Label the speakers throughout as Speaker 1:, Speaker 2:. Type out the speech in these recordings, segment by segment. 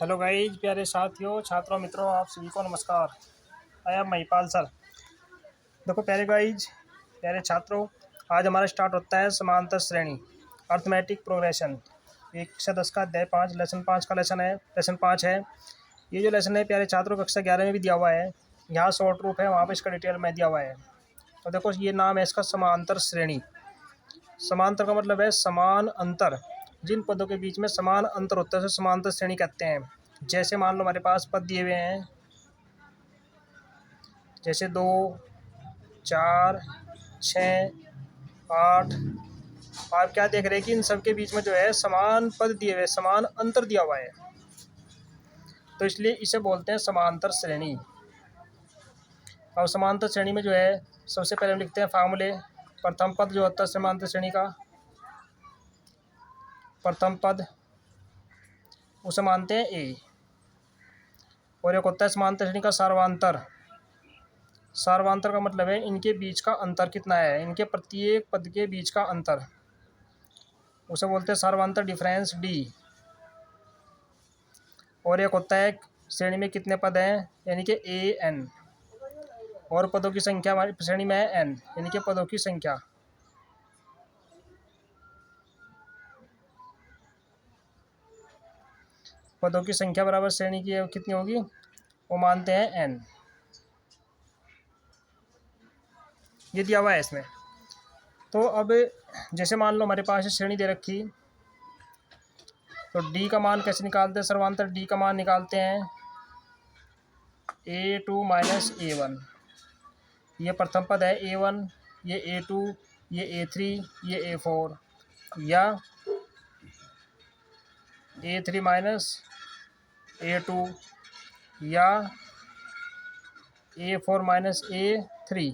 Speaker 1: Hello guys, प्यारे साथियों, छात्रों, मित्रों, आप सभी को नमस्कार। I am Mahipal sir. देखो प्यारे गाइज, प्यारे छात्रों, आज हमारा स्टार्ट होता है समांतर श्रेणी, अर्थमेटिक प्रोग्रेशन। एक से 10 का अध्याय 5, लेसन 5 का लेसन 5 है। ये जो लेसन है प्यारे छात्रों, कक्षा 11 में भी दिया हुआ है। यहाँ शॉर्ट रूप है, वहाँ पर इसका डिटेल में दिया हुआ है। तो देखो, ये नाम है इसका समांतर श्रेणी। समांतर का मतलब है समान अंतर। जिन पदों के बीच में समान अंतर होता है उसे समांतर श्रेणी कहते हैं। जैसे मान लो हमारे पास पद दिए हुए हैं, जैसे 2, 4, 6, 8। आप क्या देख रहे हैं कि इन सब के बीच में जो है समान पद दिए हुए, समान अंतर दिया हुआ है, तो इसलिए इसे बोलते हैं समांतर श्रेणी। और समांतर श्रेणी में जो है सबसे पहले हम लिखते हैं फार्मूले। प्रथम पद जो होता है समांतर श्रेणी का, प्रथम पद उसे मानते हैं ए। और एक होता है समांतर श्रेणी का सार्वंतर। सार्वंतर का मतलब है इनके बीच का अंतर कितना है, इनके प्रत्येक पद के बीच का अंतर, उसे बोलते हैं सार्वंतर डिफरेंस डी। और एक होता है श्रेणी में कितने पद हैं, यानी कि ए एन, और पदों की संख्या हमारी श्रेणी में है एन, यानी कि पदों की संख्या। पदों की संख्या बराबर श्रेणी की कितनी होगी, वो मानते हैं एन। ये दिया हुआ है इसमें। तो अब जैसे मान लो हमारे पास श्रेणी दे रखी, तो डी का मान कैसे निकालते हैं, सर्वांतर डी का मान निकालते हैं A2 माइनस A1। ये प्रथम पद है A1, ये A2, ये A3, ये A4, या A3 माइनस A2, या A4 माइनस A3।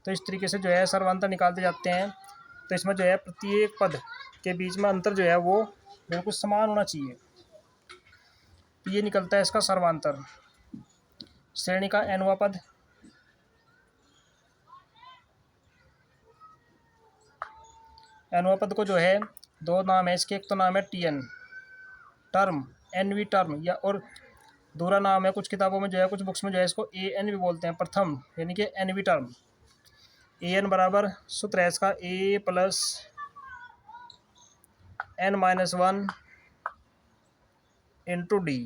Speaker 1: तो इस तरीके से जो है सर्वांतर निकालते जाते हैं। तो इसमें जो है प्रत्येक पद के बीच में अंतर जो है वो बिल्कुल समान होना चाहिए। तो ये निकलता है इसका सर्वांतर। श्रेणी का nवां पद, nवां पद को जो है दो नाम है इसके। एक तो नाम है TN टर्म, NV टर्म, या और दूसरा नाम है कुछ किताबों में जो है, कुछ बुक्स में जो है इसको AN भी बोलते हैं, प्रथम, यानी कि NV टर्म। AN बराबर सूत्र है इसका A plus N-1 into d.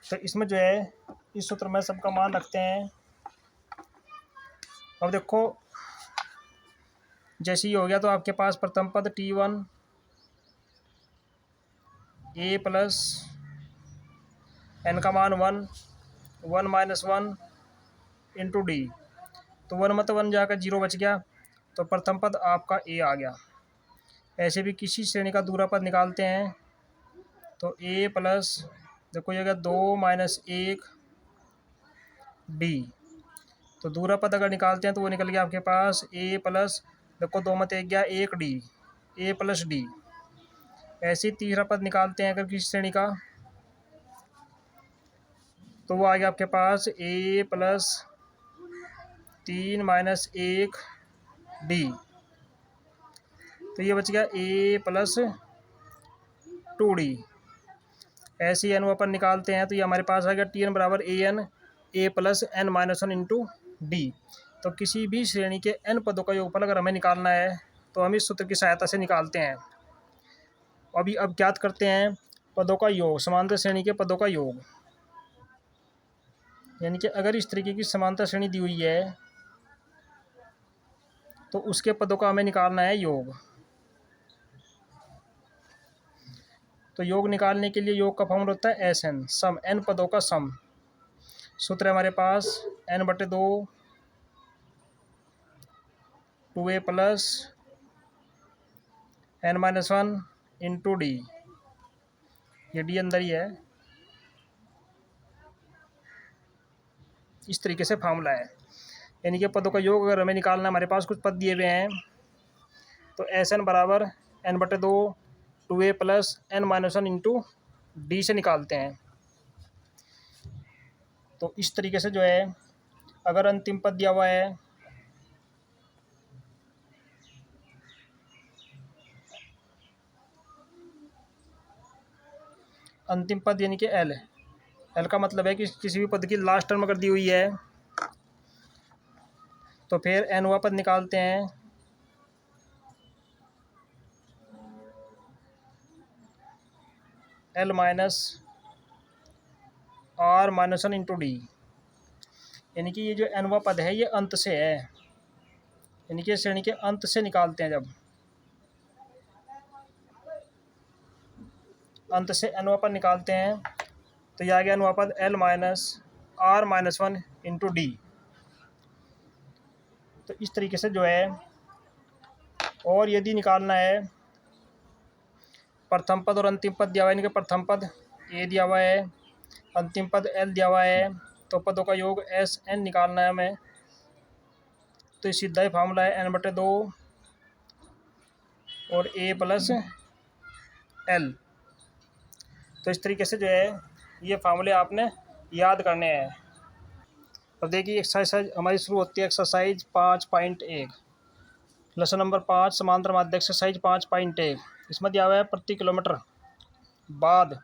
Speaker 1: तो इसमें जो है इस सूत्र में सबका मान रखते हैं। अब देखो, जैसे ही हो गया तो आपके पास प्रथम पद T1 A प्लस N का मान 1 माइनस 1 इंटू डी। तो 1 मत 1 जाकर 0 बच गया, तो प्रथम पद आपका A आ गया। ऐसे भी किसी श्रेणी का दूसरा पद निकालते हैं, तो A प्लस, देखो ये 2 माइनस 1 डी। तो दूसरा पद अगर निकालते हैं तो वो निकल गया आपके पास A प्लस, देखो 2 मत 1 गया 1 डी, A प्लस डी। ऐसे ही तीसरा पद निकालते हैं अगर किसी श्रेणी का, तो वो आ गया आपके पास A प्लस 3 माइनस 1 डी। तो ये बच गया A प्लस 2 डी। ऐसे ही एन पर निकालते हैं तो ये हमारे पास आ गया TN बराबर AN A plus N-1 into d. तो किसी भी श्रेणी के n पदों का योगफल अगर हमें निकालना है तो हम इस सूत्र की सहायता से निकालते हैं। अब ज्ञात करते हैं पदों का योग, समांतर श्रेणी के पदों का योग। यानी कि अगर इस तरीके की समांतर श्रेणी दी हुई है तो उसके पदों का हमें निकालना है योग। तो योग निकालने के लिए योग का फॉर्मूला होता है SN, सम, n पदों का सम। सूत्र है हमारे पास n/2 2A plus N-1 into D. ये डी अंदर ही है। इस तरीके से फार्मूला है। यानी कि पदों का योग अगर हमें निकालना है, हमारे पास कुछ पद दिए हुए हैं, तो SN बराबर n/2 2A plus N-1 into D से निकालते हैं। तो इस तरीके से जो है अगर अंतिम पद दिया हुआ है अंतिम पद यानी कि एल। एल का मतलब है कि किसी भी पद की लास्ट टर्म अगर दी हुई है तो फिर nवा पद निकालते हैं। L minus r minus 1 into d, यानी कि ये जो nवा पद है ये अंत से है, यानी कि श्रेणी के अंत से निकालते हैं। जब अंत से nवा पद निकालते हैं तो यह आ गया nवा पद L minus r minus 1 into d. तो इस तरीके से जो है, और यदि निकालना है प्रथम पद और अंतिम पद दिया हुआ है, यानी कि प्रथम पद ए दिया हुआ है, अंतिम पद एल दिया हुआ है, तो पदों का योग एस एन निकालना है हमें। तो इस सीधा ही फार्मूला है n/2 और ए प्लस एल। तो इस तरीके से जो है ये फार्मूले आपने याद करने हैं। अब देखिए एक्सरसाइज हमारी शुरू होती है एक्सरसाइज 5.1, लेसन नंबर 5 समांतर माध्य एक्सरसाइज 5.1। इसमें दिया हुआ है प्रति किलोमीटर बाद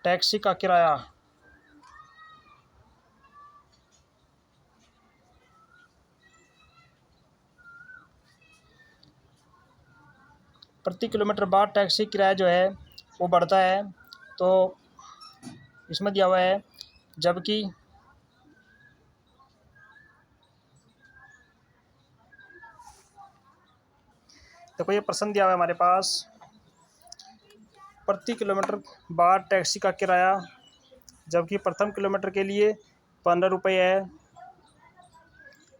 Speaker 1: टैक्सी का किराया प्रति किलोमीटर बाद टैक्सी किराया जो है वो बढ़ता है। तो इसमें दिया हुआ है जबकि देखो ये प्रश्न दिया हुआ है हमारे पास, प्रति किलोमीटर बाद टैक्सी का किराया जबकि प्रथम किलोमीटर के लिए 15 रुपये है,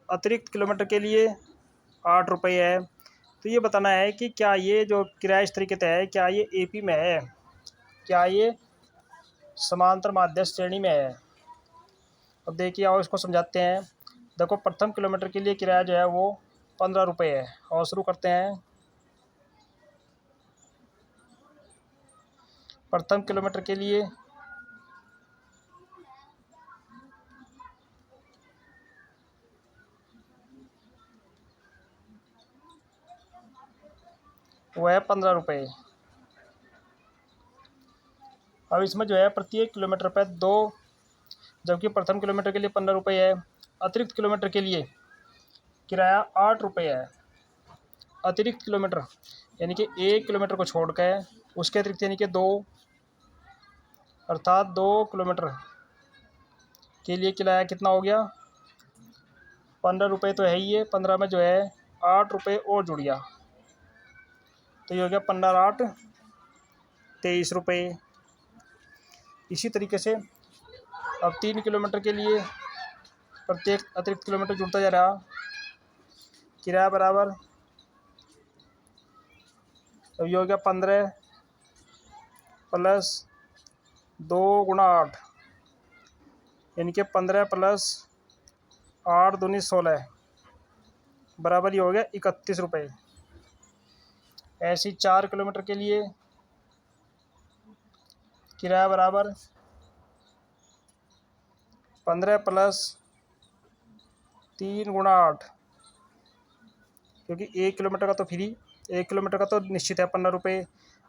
Speaker 1: अतिरिक्त किलोमीटर के लिए 8 रुपये है। तो ये बताना है कि क्या ये जो किराया इस तरीके से है, क्या ये एपी में है, क्या ये समांतर माध्य श्रेणी में है। अब देखिए आओ इसको समझाते हैं। देखो प्रथम किलोमीटर के लिए किराया जो है वो 15 रुपये है, और शुरू करते हैं। प्रथम किलोमीटर के लिए वो है 15 रुपये। अब इसमें जो है प्रत्येक किलोमीटर पर 2, जबकि प्रथम किलोमीटर के लिए 15 रुपये है, अतिरिक्त किलोमीटर के लिए किराया 8 रुपये है। अतिरिक्त किलोमीटर यानी कि 1 किलोमीटर को छोड़ कर उसके अतिरिक्त यानी कि 2, अर्थात 2 किलोमीटर के लिए किराया कितना हो गया, 15 रुपये तो है ही है, 15 में जो है 8 रुपये और जुड़ गया, तो ये हो गया 15 8 23 रुपये। इसी तरीके से अब 3 किलोमीटर के लिए प्रत्येक अतिरिक्त किलोमीटर जुड़ता जा रहा, किराया बराबर, अब ये हो गया 15 प्लस 2 गुणा 8, यानी कि 15 प्लस 8 दूनी 16 बराबर ये हो गया 31 रुपये। ऐसी 4 किलोमीटर के लिए किराया बराबर 15 प्लस 3 गुणा 8, क्योंकि 1 किलोमीटर का तो फ्री, 1 किलोमीटर का तो निश्चित है 15 रुपये।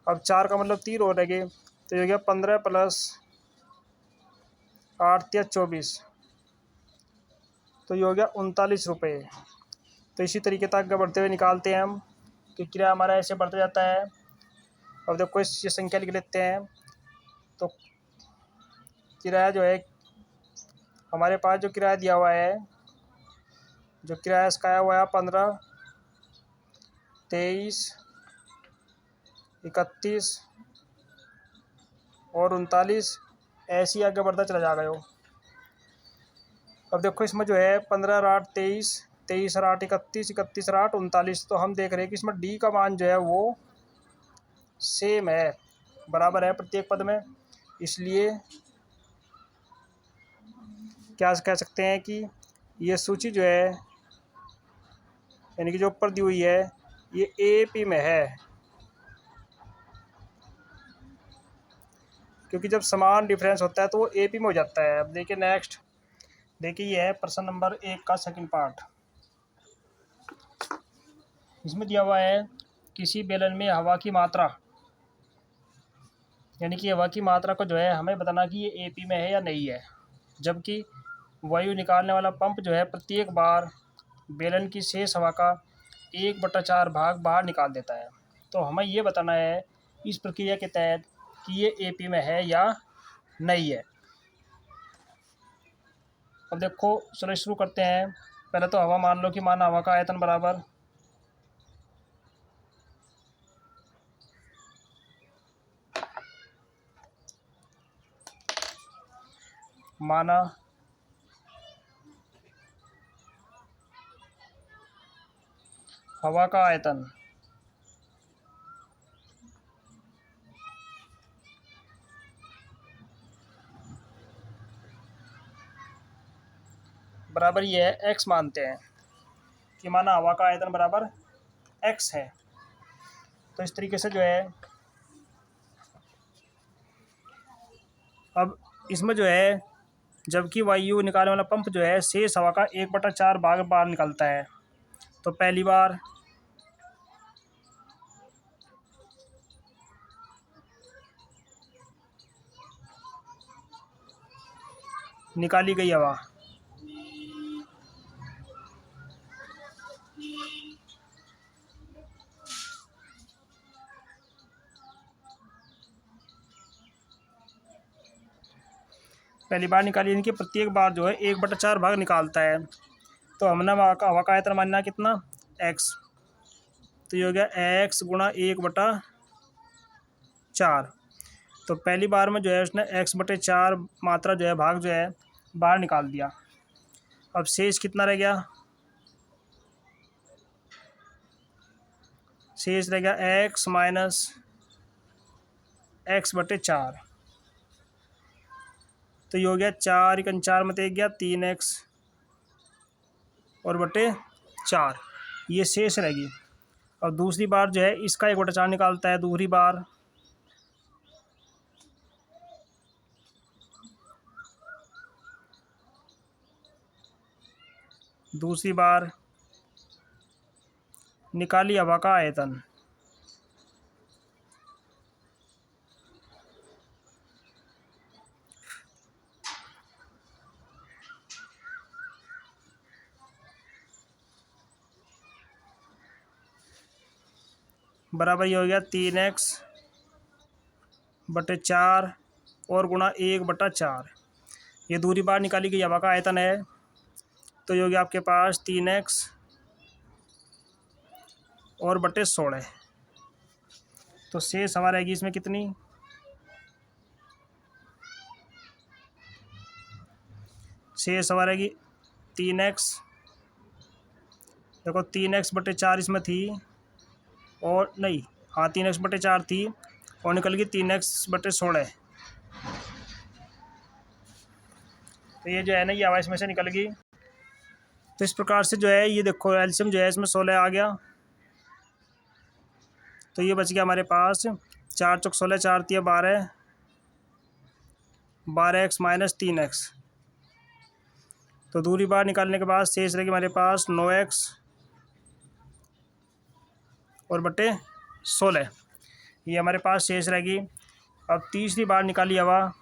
Speaker 1: अब 4 का मतलब 3 हो गए, तो ये हो गया 15 प्लस 8 या 24, तो ये हो गया 39 रुपये। तो इसी तरीके तक आगे बढ़ते हुए निकालते हैं हम कि किराया हमारा ऐसे बढ़ता जाता है। अब देखो इस ये संख्या लिख लेते हैं। तो किराया जो है हमारे पास जो किराया दिया हुआ है, जो किराया इसका आया हुआ है 15 23 31 और 39, ऐसे ही आगे बढ़ता चला जाएगा। अब देखो इसमें जो है 15 8 23 23 और 8 31 31 और 8 39, तो हम देख रहे हैं कि इसमें डी का मान जो है वो सेम है, बराबर है प्रत्येक पद में। इसलिए क्या कह सकते हैं कि ये सूची जो है यानी कि जो ऊपर दी हुई है ये एपी में है, क्योंकि जब समान डिफरेंस होता है तो वो एपी में हो जाता है। अब देखिए नेक्स्ट, देखिए ये है प्रश्न नंबर 1 का सेकंड पार्ट। इसमें दिया हुआ है किसी बेलन में हवा की मात्रा, यानी कि हवा की मात्रा को जो है हमें बताना कि ये एपी में है या नहीं है, जबकि वायु निकालने वाला पंप जो है प्रत्येक बार बेलन की शेष हवा का 1/4 भाग बाहर निकाल देता है। तो हमें ये बताना है इस प्रक्रिया के तहत कि ये एपी में है या नहीं है। अब देखो, चलो शुरू करते हैं। पहले तो हवा मान लो कि माना हवा का आयतन बराबर माना हवा का आयतन बराबर ये है x, मानते हैं कि माना हवा का आयतन बराबर x है। तो इस तरीके से जो है अब इसमें जो है जबकि वायु निकालने वाला पंप जो है शेष हवा का 1/4 भाग बाहर निकालता है। तो पहली बार निकाली गई हवा पहली बार निकाली, यानी कि प्रत्येक बार जो है 1/4 भाग निकालता है। तो हमने हवा का आयतन मानना कितना, x। तो ये हो गया x गुणा 1/4। तो पहली बार में जो है उसने x/4 मात्रा जो है भाग जो है बाहर निकाल दिया। अब शेष कितना रह गया, शेष रह गया x माइनस x/4। तो ये हो गया 4 × 4 में 1 गया 3x और बटे 4, ये शेष रहेगी। अब दूसरी बार जो है इसका 1/4 निकालता है। दूसरी बार निकाली हवा का आयतन, बराबर ये हो गया 3x/4 और गुणा 1/4। ये दूसरी बार निकाली गई हवा का आयतन है। तो ये हो गया आपके पास 3x और बटे 16। तो शेष हवा रहेगी इसमें कितनी, शेष हवा रहेगी 3x। देखो 3x/4 इसमें थी और नहीं, हाँ 3x/4 थी और निकल गई 3x/16। तो ये जो है ना ये हवा इसमें से निकल गई। तो इस प्रकार से जो है ये देखो एलसीएम जो है इसमें 16 आ गया। तो ये बच गया हमारे पास 4 चौक 16, 4 तिया 12, 12x माइनस 3x। तो दूसरी बार निकालने के बाद शेष रहेगी हमारे पास 9x और बटे 16, ये हमारे पास शेष रहेगी। अब तीसरी बार निकाली हवा,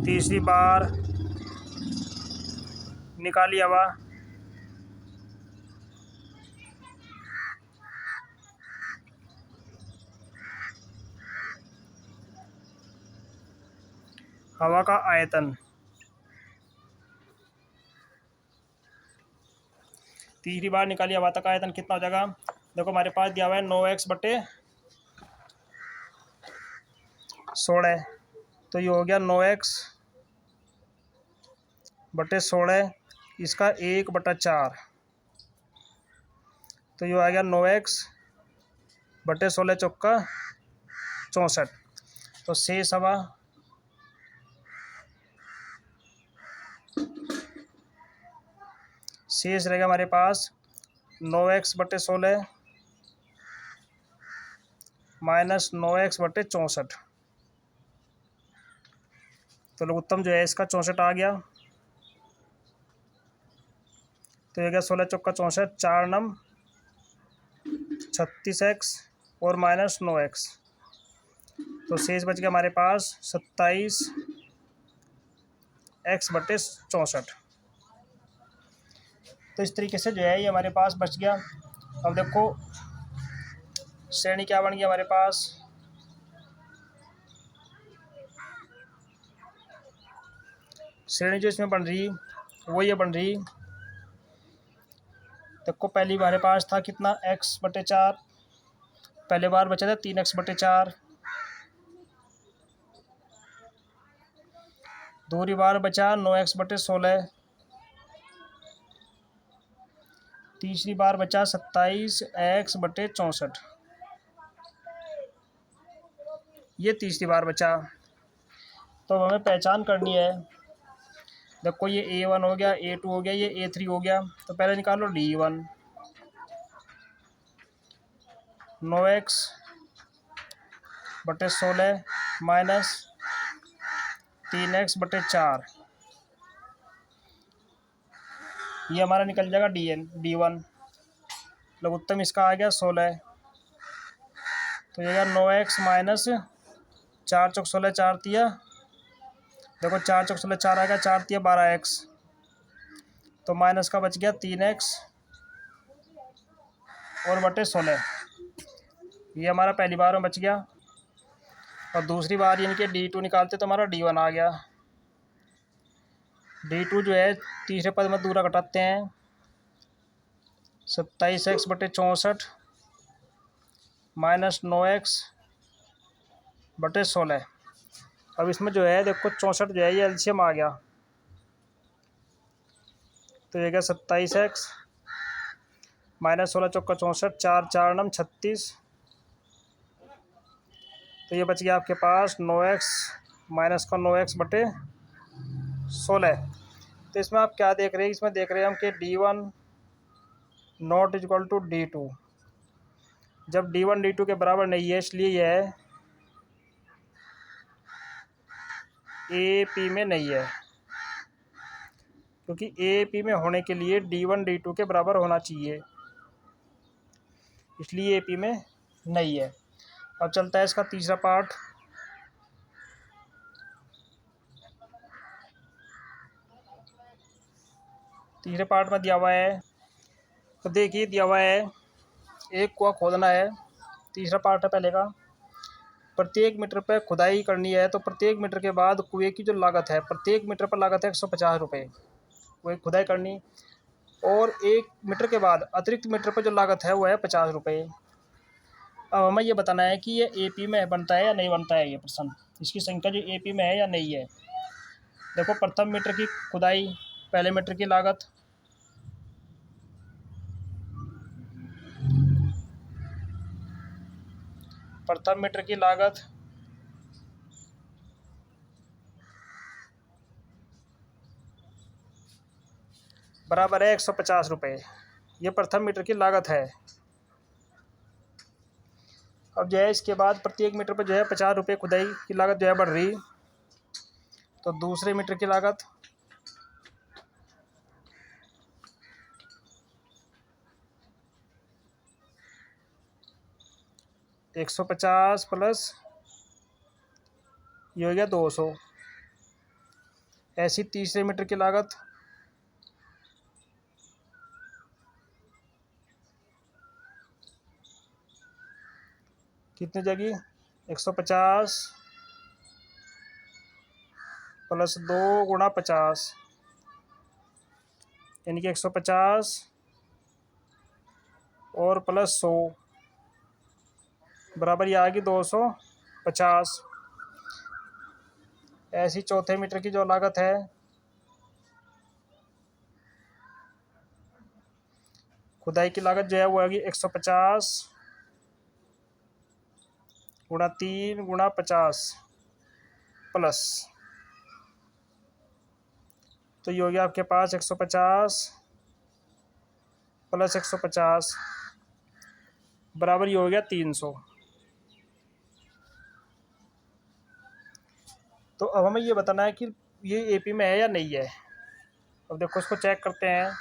Speaker 1: तीसरी बार निकाली हवा, हवा का आयतन, तीसरी बार निकाली हवा का आयतन कितना हो जाएगा, देखो हमारे पास दिया हुआ है 9x/16। तो ये हो गया 9x/16, इसका 1/4। तो ये आ गया 9x/16 चौका 64। तो शेष हवा शेष रहेगा हमारे पास 9x/16 माइनस 9x/64। तो लघुत्तम जो है इसका 64 आ गया। तो ये गया 16 चौका 64, 4 नम 36x और माइनस 9x। तो शेष बच गया हमारे पास 27x/64। तो इस तरीके से जो है ये हमारे पास बच गया। अब देखो श्रेणी क्या बन गई हमारे पास, श्रेणी जो इसमें बन रही वो ये बन रही। देखो पहली हमारे पास था कितना x/4, पहले बार बचा था 3x/4, दूसरी बार बचा 9x/16, तीसरी बार बचा 27x/64, ये तीसरी बार बचा। तो हमें पहचान करनी है। देखो ये A1 हो गया, A2 हो गया, ये A3 हो गया। तो पहले निकालो D1, 9x/16 माइनस 3x/4, ये हमारा निकल जाएगा D1। लघुत्तम इसका आ गया 16। तो ये 9x माइनस 4 चौक 16, 4 तिया, देखो 4 चौक 16 4 आ गया, 4 तिया 12x। तो माइनस का बच गया 3x और बटे 16, ये हमारा पहली बार में बच गया। और दूसरी बार यानी कि D2 निकालते तो हमारा D1 आ गया। D2 जो है तीसरे पद में दूसरा घटाते हैं, 27x/64 माइनस 9x/16। अब इसमें जो है देखो 64 जो है ये एलसीएम आ गया। तो ये गया 27x माइनस 16 चौका 64, 4 4 नम 36। तो ये बच गया आपके पास 9x माइनस का 9x/16। तो इसमें आप क्या देख रहे हैं, इसमें देख रहे हैं हम कि D1 not equal to D2। जब D1 D2 के बराबर नहीं है, इसलिए यह AP में नहीं है, क्योंकि AP में होने के लिए D1 D2 के बराबर होना चाहिए, इसलिए AP में नहीं है। अब चलता है इसका तीसरा पार्ट। तीसरे पार्ट में दिया हुआ है, तो देखिए दिया हुआ है एक कुआं खोदना है। तीसरा पार्ट है पहले का, प्रत्येक मीटर पर खुदाई करनी है। तो प्रत्येक मीटर के बाद कुएं की जो लागत है, प्रत्येक मीटर पर लागत है 150 रुपये कुएं खुदाई करनी। और 1 मीटर के बाद अतिरिक्त मीटर पर जो लागत है वो है 50 रुपये। अब हमें ये बताना है कि ये AP में बनता है या नहीं बनता है, ये प्रश्न, इसकी संख्या जो AP में है या नहीं है। देखो प्रथम मीटर की खुदाई, पहले मीटर की लागत, प्रथम मीटर की लागत बराबर है 150 रुपये। ये प्रथम मीटर की लागत है। अब जो है इसके बाद प्रत्येक मीटर पर जो है 50 रुपये खुदाई की लागत जो है बढ़ रही। तो दूसरे मीटर की लागत, $150 प्लस ये हो गया 200। ऐसी तीसरे मीटर की लागत, कितनी जगह 150 प्लस 2 गुणा 50, यानी कि 150 और प्लस 100 बराबर ये आ गई 250। ऐसी चौथे मीटर की जो लागत है, खुदाई की लागत जो है वो आएगी 150 गुणा 3 गुणा 50 प्लस, तो ये हो गया आपके पास 150 प्लस 150 बराबर ये हो गया 300। तो अब हमें ये बताना है कि ये AP में है या नहीं है। अब देखो इसको चेक करते हैं।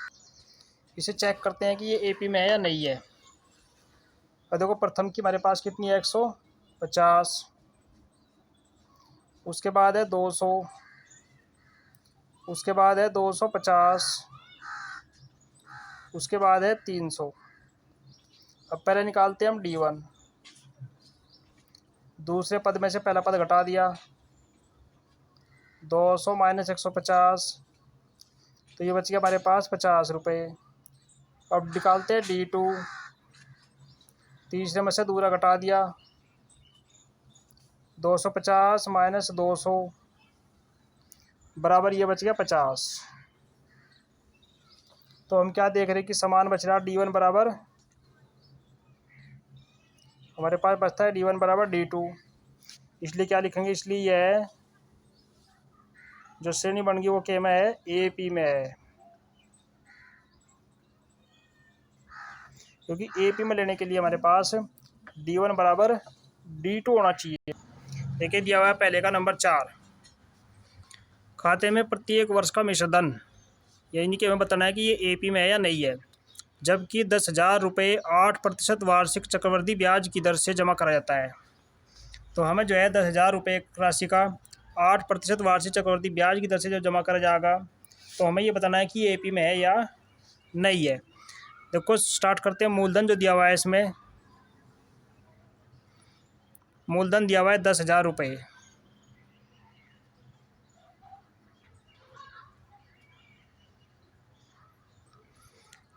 Speaker 1: इसे चेक करते हैं कि ये एपी में है या नहीं है। और देखो प्रथम की हमारे पास कितनी है 150, उसके बाद है 200, उसके बाद है 250, उसके बाद है 300। अब पहले निकालते हैं हम D1। दूसरे पद में से पहला पद घटा दिया, 200 माइनस 150, तो ये बच गया हमारे पास 50 रुपये। अब निकालते हैं D2। तीसरे में से दूसरा घटा दिया, 250 माइनस 200 बराबर ये बच गया 50। तो हम क्या देख रहे हैं कि समान बच रहा D1 बराबर, हमारे पास बचता है D1 बराबर D2। इसलिए क्या लिखेंगे, इसलिए यह जो श्रेणी बन गई वो के में है, AP में है। क्योंकि AP में लेने के लिए हमारे पास D1 बराबर D2 होना चाहिए। देखिए दिया हुआ है पहले का नंबर 4, खाते में प्रत्येक वर्ष का मिश्रधन, यानी कि हमें बताना है कि ये AP में है या नहीं है। जबकि 10,000 रुपये 8% वार्षिक चक्रवृद्धि ब्याज की दर से जमा करा जाता है। तो हमें जो है 10,000 रुपये राशि का 8% वार्षिक चक्रवृद्धि ब्याज की दर से जो जमा करा जाएगा, तो हमें ये बताना है कि ये AP में है या नहीं है। देखो स्टार्ट करते हैं। मूलधन जो दिया हुआ है, इसमें मूलधन दिया हुआ है 10,000 रुपये,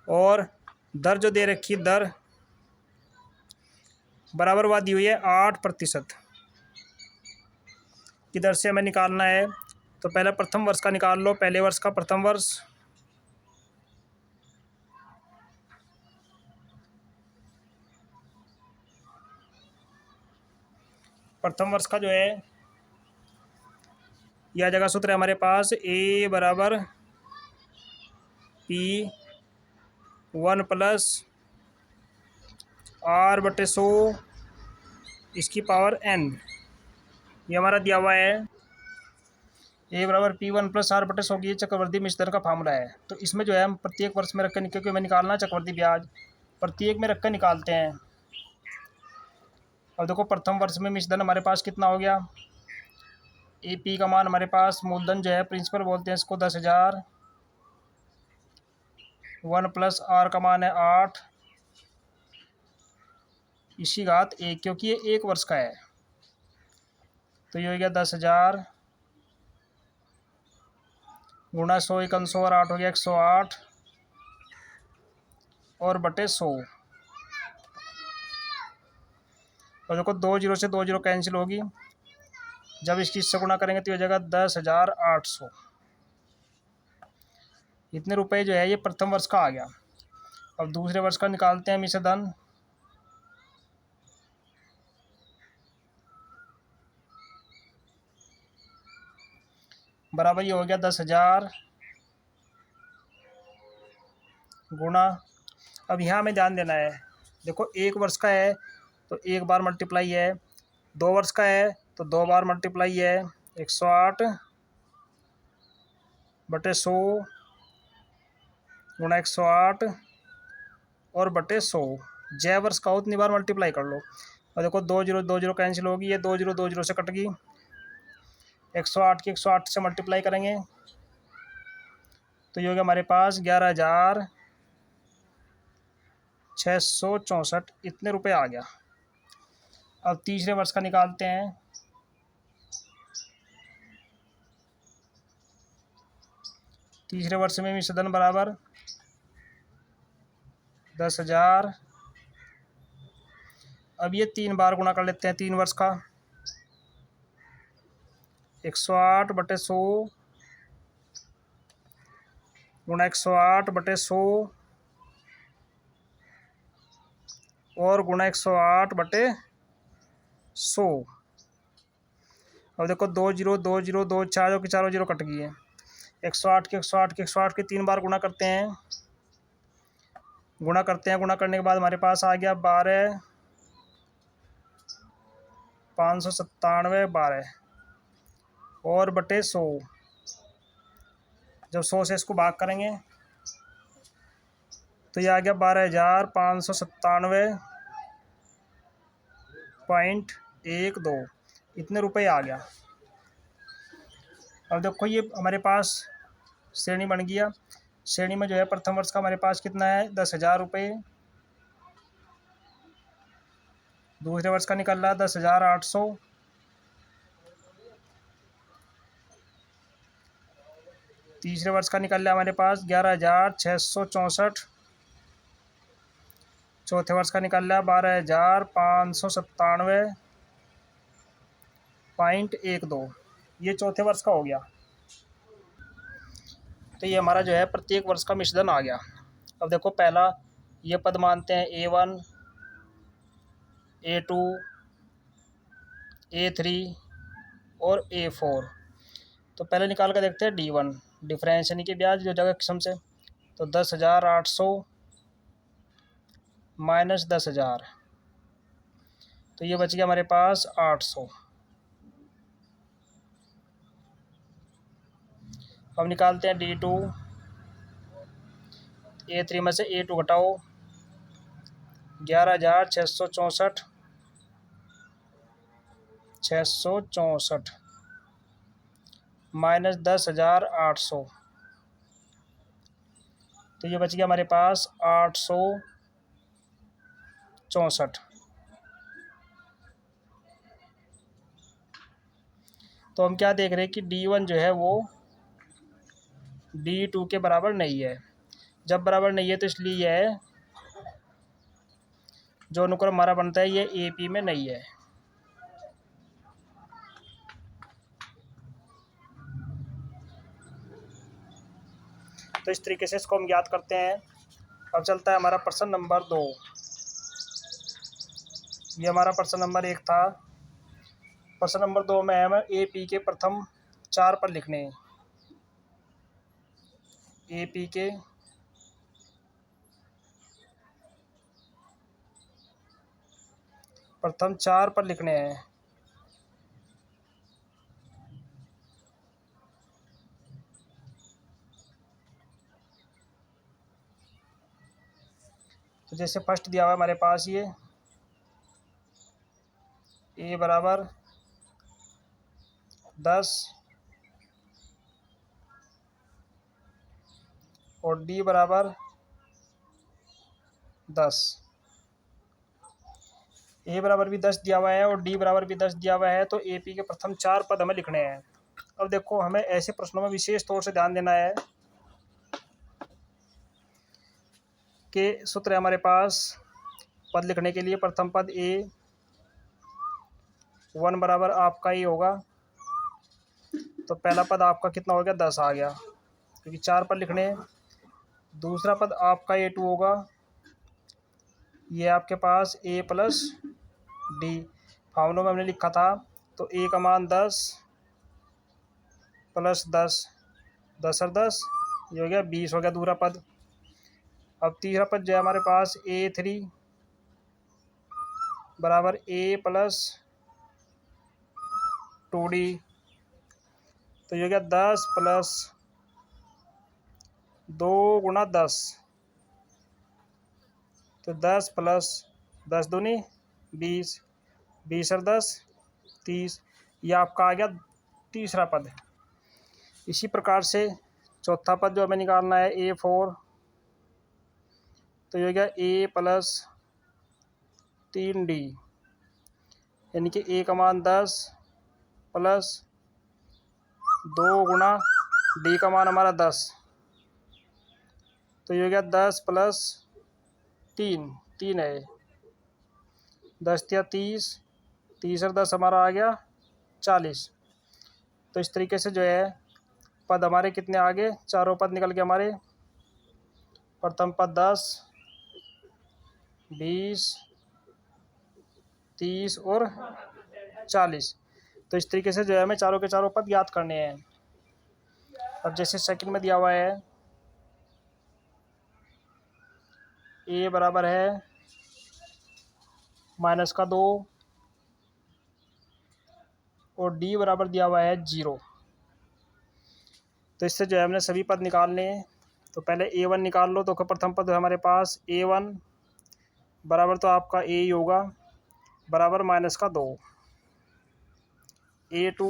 Speaker 1: और दर जो दे रखी है, दर बराबर वाद दी हुई है 8% की दर से हमें निकालना है। तो पहले प्रथम वर्ष का निकाल लो, पहले वर्ष का प्रथम वर्ष, प्रथम वर्ष का जो है यह जगह सूत्र है हमारे पास, A बराबर P1 प्लस R/100 इसकी पावर N, ये हमारा दिया हुआ है। A बराबर P1 प्लस R/100 की चक्रवर्ती मिश्रण का फार्मूला है। तो इसमें जो है हम प्रत्येक वर्ष में रख कर, क्योंकि हमें निकालना चक्रवर्ती ब्याज, प्रत्येक में रख कर निकालते हैं। और देखो प्रथम वर्ष में मिश्रण हमारे पास कितना हो गया, AP का मान हमारे पास, मूलधन जो है प्रिंसिपल बोलते हैं इसको 10,000, 1 प्लस R का मान है 8 इसी घात 1, क्योंकि ये 1 वर्ष का है। तो ये हो गया 10,000 गुणा 100 × 100 और 8 हो गया 108 और बटे 100। और देखो 2 जीरो से 2 जीरो कैंसिल होगी, जब इसकी इससे गुणा करेंगे तो ये हो जाएगा 10,800। इतने रुपए जो है ये प्रथम वर्ष का आ गया। अब दूसरे वर्ष का निकालते हैं मिश्रधन। बराबर ये हो गया 10,000 गुणा, अब यहाँ हमें ध्यान देना है, देखो 1 वर्ष का है तो 1 बार मल्टीप्लाई है, 2 वर्ष का है तो 2 बार मल्टीप्लाई है, 108 बटे 100 गुणा 108 और बटे 100। जय वर्ष का हो उतनी बार मल्टीप्लाई कर लो। और देखो 2 जीरो कैंसिल होगी, ये 2 जीरो से कट गई, 108 की 108 से मल्टीप्लाई करेंगे तो ये हो गया हमारे पास 11,664, इतने रुपए आ गया। अब तीसरे वर्ष का निकालते हैं। तीसरे वर्ष में मिश्रधन बराबर 10,000, अब ये 3 बार गुणा कर लेते हैं, 3 वर्ष का 108 बटे 100 गुणा 108 बटे 100 और गुणा 108 बटे 100। अब देखो 2 जीरो 2 चारों की चारों जीरो कट गई है, 108 की 108 की 108 के 3 बार गुणा करते हैं। गुणा करने के बाद हमारे पास आ गया 12, 597 12 और बटे 100। जब 100 से इसको भाग करेंगे तो ये आ गया 12,597.12 इतने रुपए आ गया। अब देखो ये हमारे पास श्रेणी बन गया। श्रेणी में जो है प्रथम वर्ष का हमारे पास कितना है 10,000 रुपये, दूसरे वर्ष का निकल रहा है 10,800, तीसरे वर्ष का निकल रहा है हमारे पास 11,664, चौथे वर्ष का निकल रहा है 12,597.12 ये चौथे वर्ष का हो गया। तो ये हमारा जो है प्रत्येक वर्ष का मिश्रण आ गया। अब देखो पहला ये पद मानते हैं A1, A2, A3 और A4। तो पहले निकाल कर देखते हैं D1 डिफरेंस यानी कि ब्याज जो जगह किस्म से। तो 10,800 माइनस 10,000 तो ये बच गया हमारे पास 800। अब निकालते हैं D2, A3 में से A2 घटाओ 11,664 माइनस 10,800 तो ये बच गया हमारे पास 864। तो हम क्या देख रहे हैं कि D1 जो है वो D2 के बराबर नहीं है। जब बराबर नहीं है तो इसलिए यह जो अनुक्रम हमारा बनता है ये AP में नहीं है। तो इस तरीके से इसको हम ज्ञात करते हैं। अब चलता है हमारा प्रश्न नंबर 2। ये हमारा प्रश्न नंबर 1 था। प्रश्न नंबर 2 में हम AP के प्रथम 4 पद लिखने हैं। AP के प्रथम 4 पद लिखने हैं। तो जैसे फर्स्ट दिया हुआ है हमारे पास ये A बराबर 10 और D बराबर 10। A बराबर भी 10 दिया हुआ है और D बराबर भी 10 दिया हुआ है। तो AP के प्रथम 4 पद हमें लिखने हैं। अब देखो हमें ऐसे प्रश्नों में विशेष तौर से ध्यान देना है कि सूत्र है हमारे पास पद लिखने के लिए। प्रथम पद A1 बराबर आपका ये होगा। तो पहला पद आपका कितना हो गया 10 आ गया क्योंकि 4 पद लिखने हैं। दूसरा पद आपका A2 होगा। ये आपके पास A प्लस D फॉर्मूलों में हमने लिखा था। तो A का मान 10 प्लस 10 10 और 10 ये हो गया 20 हो गया दूसरा पद। अब तीसरा पद जो है हमारे पास A3 बराबर A प्लस 2D तो ये हो गया 10 प्लस 2 गुणा 10 तो 10 प्लस 10 दूनी 20 20 और 10 30 ये आपका आ गया तीसरा पद। इसी प्रकार से चौथा पद जो हमें निकालना है A4 तो ये हो गया A प्लस 3D यानी कि A का मान 10 प्लस 2 गुणा D का मान हमारा 10 तो ये हो गया 10 प्लस 3 है 10 या 30 30 और 10 हमारा आ गया 40। तो इस तरीके से जो है पद हमारे कितने आगे चारों पद निकल के हमारे प्रथम पद 10 20 30 और 40। तो इस तरीके से जो है हमें चारों के चारों पद याद करने हैं। अब जैसे सेकंड में दिया हुआ है A बराबर है माइनस का 2 और D बराबर दिया हुआ है 0। तो इससे जो है हमने सभी पद निकालने हैं। तो पहले A1 निकाल लो। तो प्रथम पद है हमारे पास A1 बराबर तो आपका A ही होगा, बराबर माइनस का 2। A2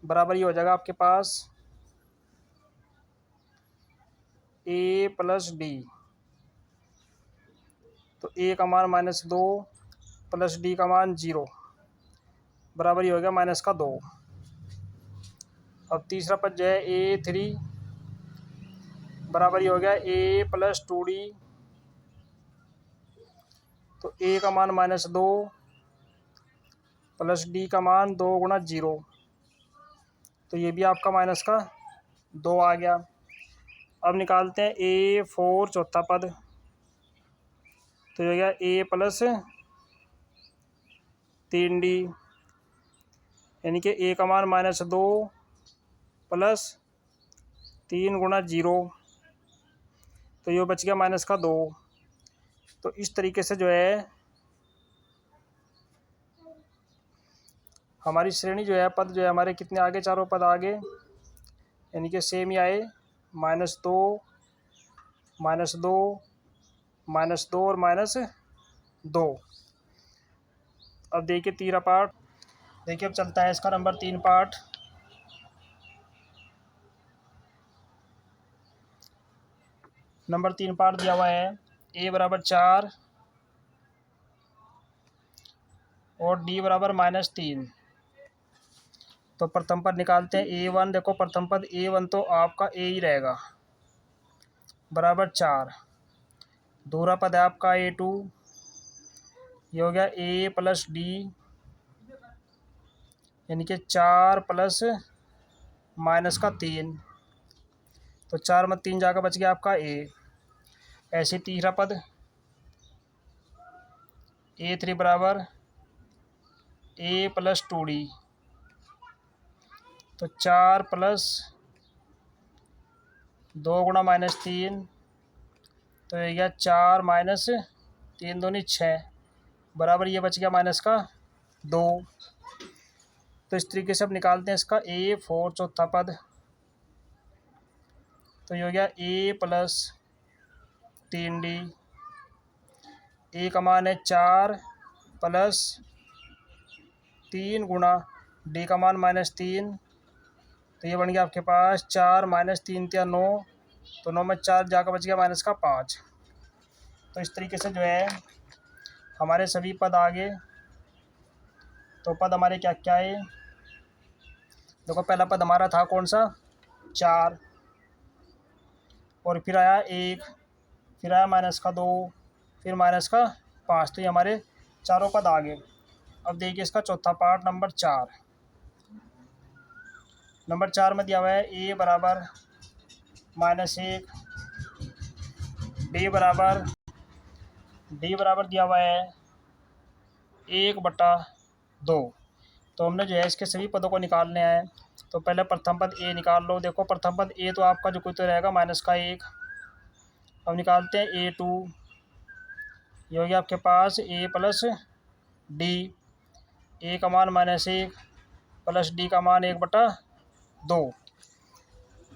Speaker 1: बराबर ये हो जाएगा आपके पास A प्लस D। तो A का मान -2 प्लस D का मान 0 बराबर ये हो गया माइनस का 2। अब तीसरा पद जो है A3 बराबर ये हो गया A प्लस 2D। तो A का मान -2 प्लस D का मान 2 गुणा 0। तो ये भी आपका माइनस का 2 आ गया। अब निकालते हैं A4 चौथा पद। तो ये हो गया A प्लस 3D, यानी कि A का मान -2 प्लस 3 गुणा 0। तो ये बच गया माइनस का 2। तो इस तरीके से जो है हमारी श्रेणी जो है, पद जो है हमारे कितने आगे, चारों पद आगे, यानी कि सेम ही आए, -2 -2 -2 और -2। अब देखिए तीसरा पार्ट। देखिए अब चलता है इसका नंबर 3 पार्ट। नंबर 3 पार्ट दिया हुआ है A बराबर 4 और D बराबर -3। तो प्रथम पद निकालते हैं A1। देखो प्रथम पद A1 तो आपका A ही रहेगा, बराबर 4। दूसरा पद है आपका A2, ये हो गया A प्लस D, यानी कि 4 प्लस माइनस का 3। तो 4 में 3 जाकर बच गया आपका A। ऐसे तीसरा पद A3 बराबर A प्लस 2D। तो 4 प्लस 2 गुणा -3। तो ये गया 4 माइनस 3 दूनी 6 बराबर ये बच गया माइनस का 2। तो इस तरीके से अब निकालते हैं इसका A4 चौथा पद। तो ये हो गया A प्लस 3D। A का मान है 4 प्लस 3 गुणा D का मान -3। तो ये बन गया आपके पास 4 माइनस 3 × 9। तो 9 में 4 जाकर बच गया माइनस का 5। तो इस तरीके से जो है हमारे सभी पद आगे। तो पद हमारे क्या क्या है, देखो पहला पद हमारा था कौन सा, 4, और फिर आया 1, फिर आया माइनस का 2, फिर माइनस का 5। तो ये हमारे चारों पद आगे। अब देखिए इसका चौथा पार्ट नंबर 4। नंबर 4 में दिया हुआ है A बराबर -1, D बराबर दिया हुआ है 1/2। तो हमने जो है इसके सभी पदों को निकालने हैं। तो पहले प्रथम पद A निकाल लो। देखो प्रथम पद A तो आपका जो कोई तो रहेगा माइनस का 1। अब निकालते हैं A2। ये हो गया आपके पास A प्लस D। A का मान -1 प्लस D का मान 1/2।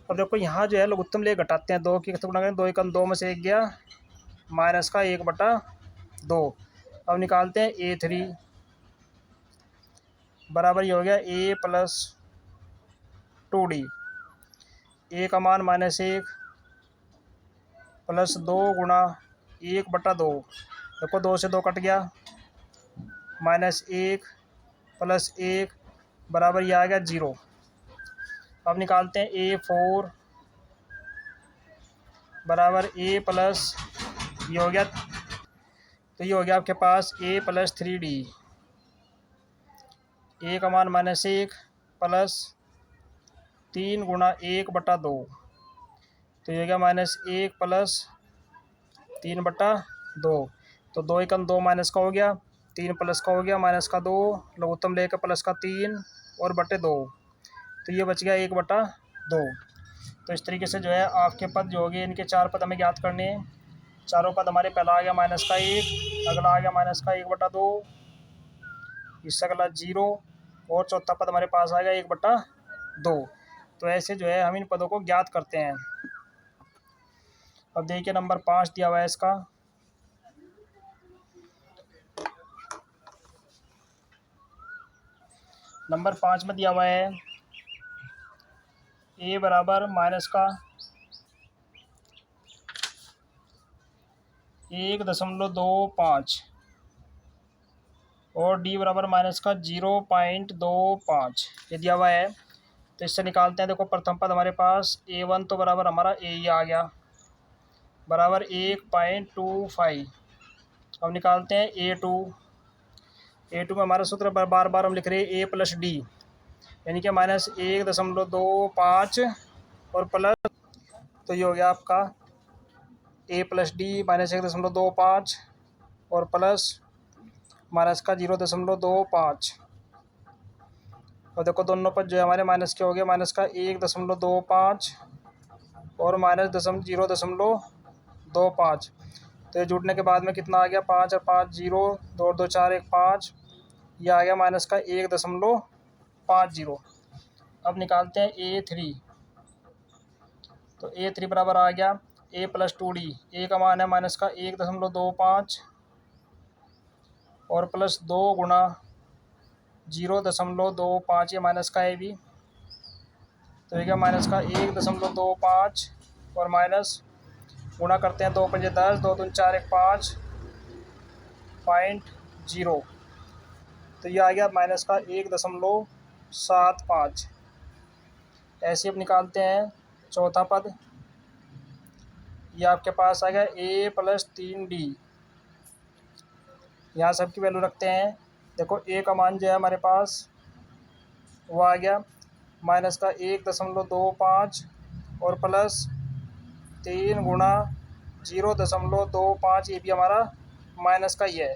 Speaker 1: अब देखो यहाँ जो है लघुत्तम ले घटाते हैं, 2 की गुणा करें, 2 एकम 2 में से 1 गया माइनस का 1/2। अब निकालते हैं A3 बराबर ये हो गया A प्लस 2D। A का मान -1 प्लस 2 गुणा 1/2। देखो 2 से 2 कट गया, -1 प्लस 1 बराबर ये आ गया 0। अब निकालते हैं A4 बराबर A प्लस ये हो गया, तो ये हो गया आपके पास A प्लस 3D। A का मान -1 प्लस 3 गुणा 1/2। तो ये हो गया -1 प्लस 3/2। तो 2 एकम 2 माइनस का हो गया, 3 प्लस का हो गया, माइनस का 2, लघुत्तम लेकर प्लस का 3 और बटे 2। तो ये बच गया 1/2। तो इस तरीके से जो है आपके पद जो हो गए, इनके 4 पद हमें ज्ञात करने हैं। चारों पद हमारे पहला आ गया माइनस का 1, अगला आ गया माइनस का 1/2, इससे अगला 0, और चौथा पद हमारे पास आ गया 1/2। तो ऐसे जो है हम इन पदों को ज्ञात करते हैं। अब देखिए नंबर 5 दिया हुआ है इसका। नंबर 5 में दिया हुआ है a बराबर माइनस का 1.25 और d बराबर माइनस का 0.25 ये दिया हुआ है। तो इससे निकालते हैं। देखो प्रथम पद हमारे पास a1 तो बराबर हमारा a ही आ गया, बराबर 1.25। अब निकालते हैं a2। a2 में हमारा सूत्र बार बार हम लिख रहे हैं a प्लस डी, यानी कि माइनस 1.25 और प्लस, तो ये हो गया आपका a प्लस डी माइनस 1.25 और प्लस माइनस का 0.25। और देखो दोनों पद जो है हमारे माइनस के हो गए, माइनस का 1.25 और माइनस 0.25। तो ये जुड़ने के बाद में कितना आ गया, 5 और 5 0, 2 2 4 1 5, ये आ गया माइनस का 1.50। अब निकालते हैं a3। तो a3 बराबर आ गया a प्लस 2d, a का मान है माइनस का 1.25 और प्लस 2 गुणा 0.25, ये माइनस का है भी, तो ये क्या माइनस का 1.25 और माइनस गुणा करते हैं 2 5 10, 2 3 4 1 5.0, तो ये आ गया माइनस का 1.75। ऐसे अब निकालते हैं चौथा पद। ये आपके पास आ गया a प्लस 3d, यहाँ सबकी वैल्यू रखते हैं। देखो a का मान जो है हमारे पास वो आ गया माइनस का 1.25 और प्लस 3 गुणा 0.25, ये भी हमारा माइनस का ही है,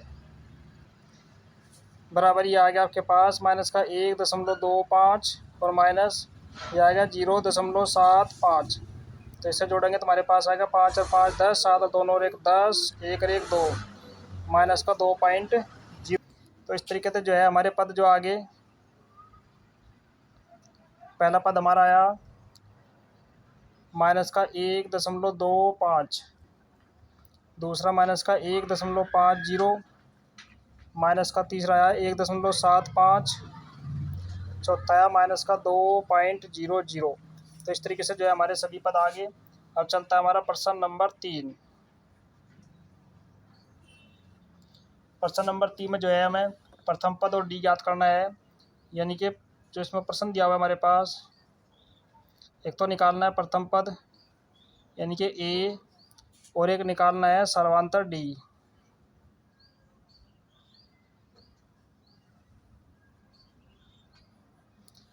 Speaker 1: बराबर ये आ गया आपके पास माइनस का 1.25 और माइनस ये आ गया 0.75। तो इससे जोड़ेंगे तो हमारे पास आएगा 5 और 5 10, 7 और 2 और 1 10, 1 और 1 2, माइनस का 2.0। तो इस तरीके से जो है हमारे पद जो आगे, पहला पद हमारा आया माइनस का 1.25, दूसरा माइनस का 1.50, माइनस का तीसरा आया 1.75, चौथा आया माइनस का 2.00। तो इस तरीके से जो है हमारे सभी पद आगे। अब चलता है हमारा प्रश्न नंबर 3। प्रश्न नंबर 3 में जो है हमें प्रथम पद और डी ज्ञात करना है, यानी कि जो इसमें प्रश्न दिया हुआ है हमारे पास, एक तो निकालना है प्रथम पद यानी कि ए और एक निकालना है सर्वांतर डी।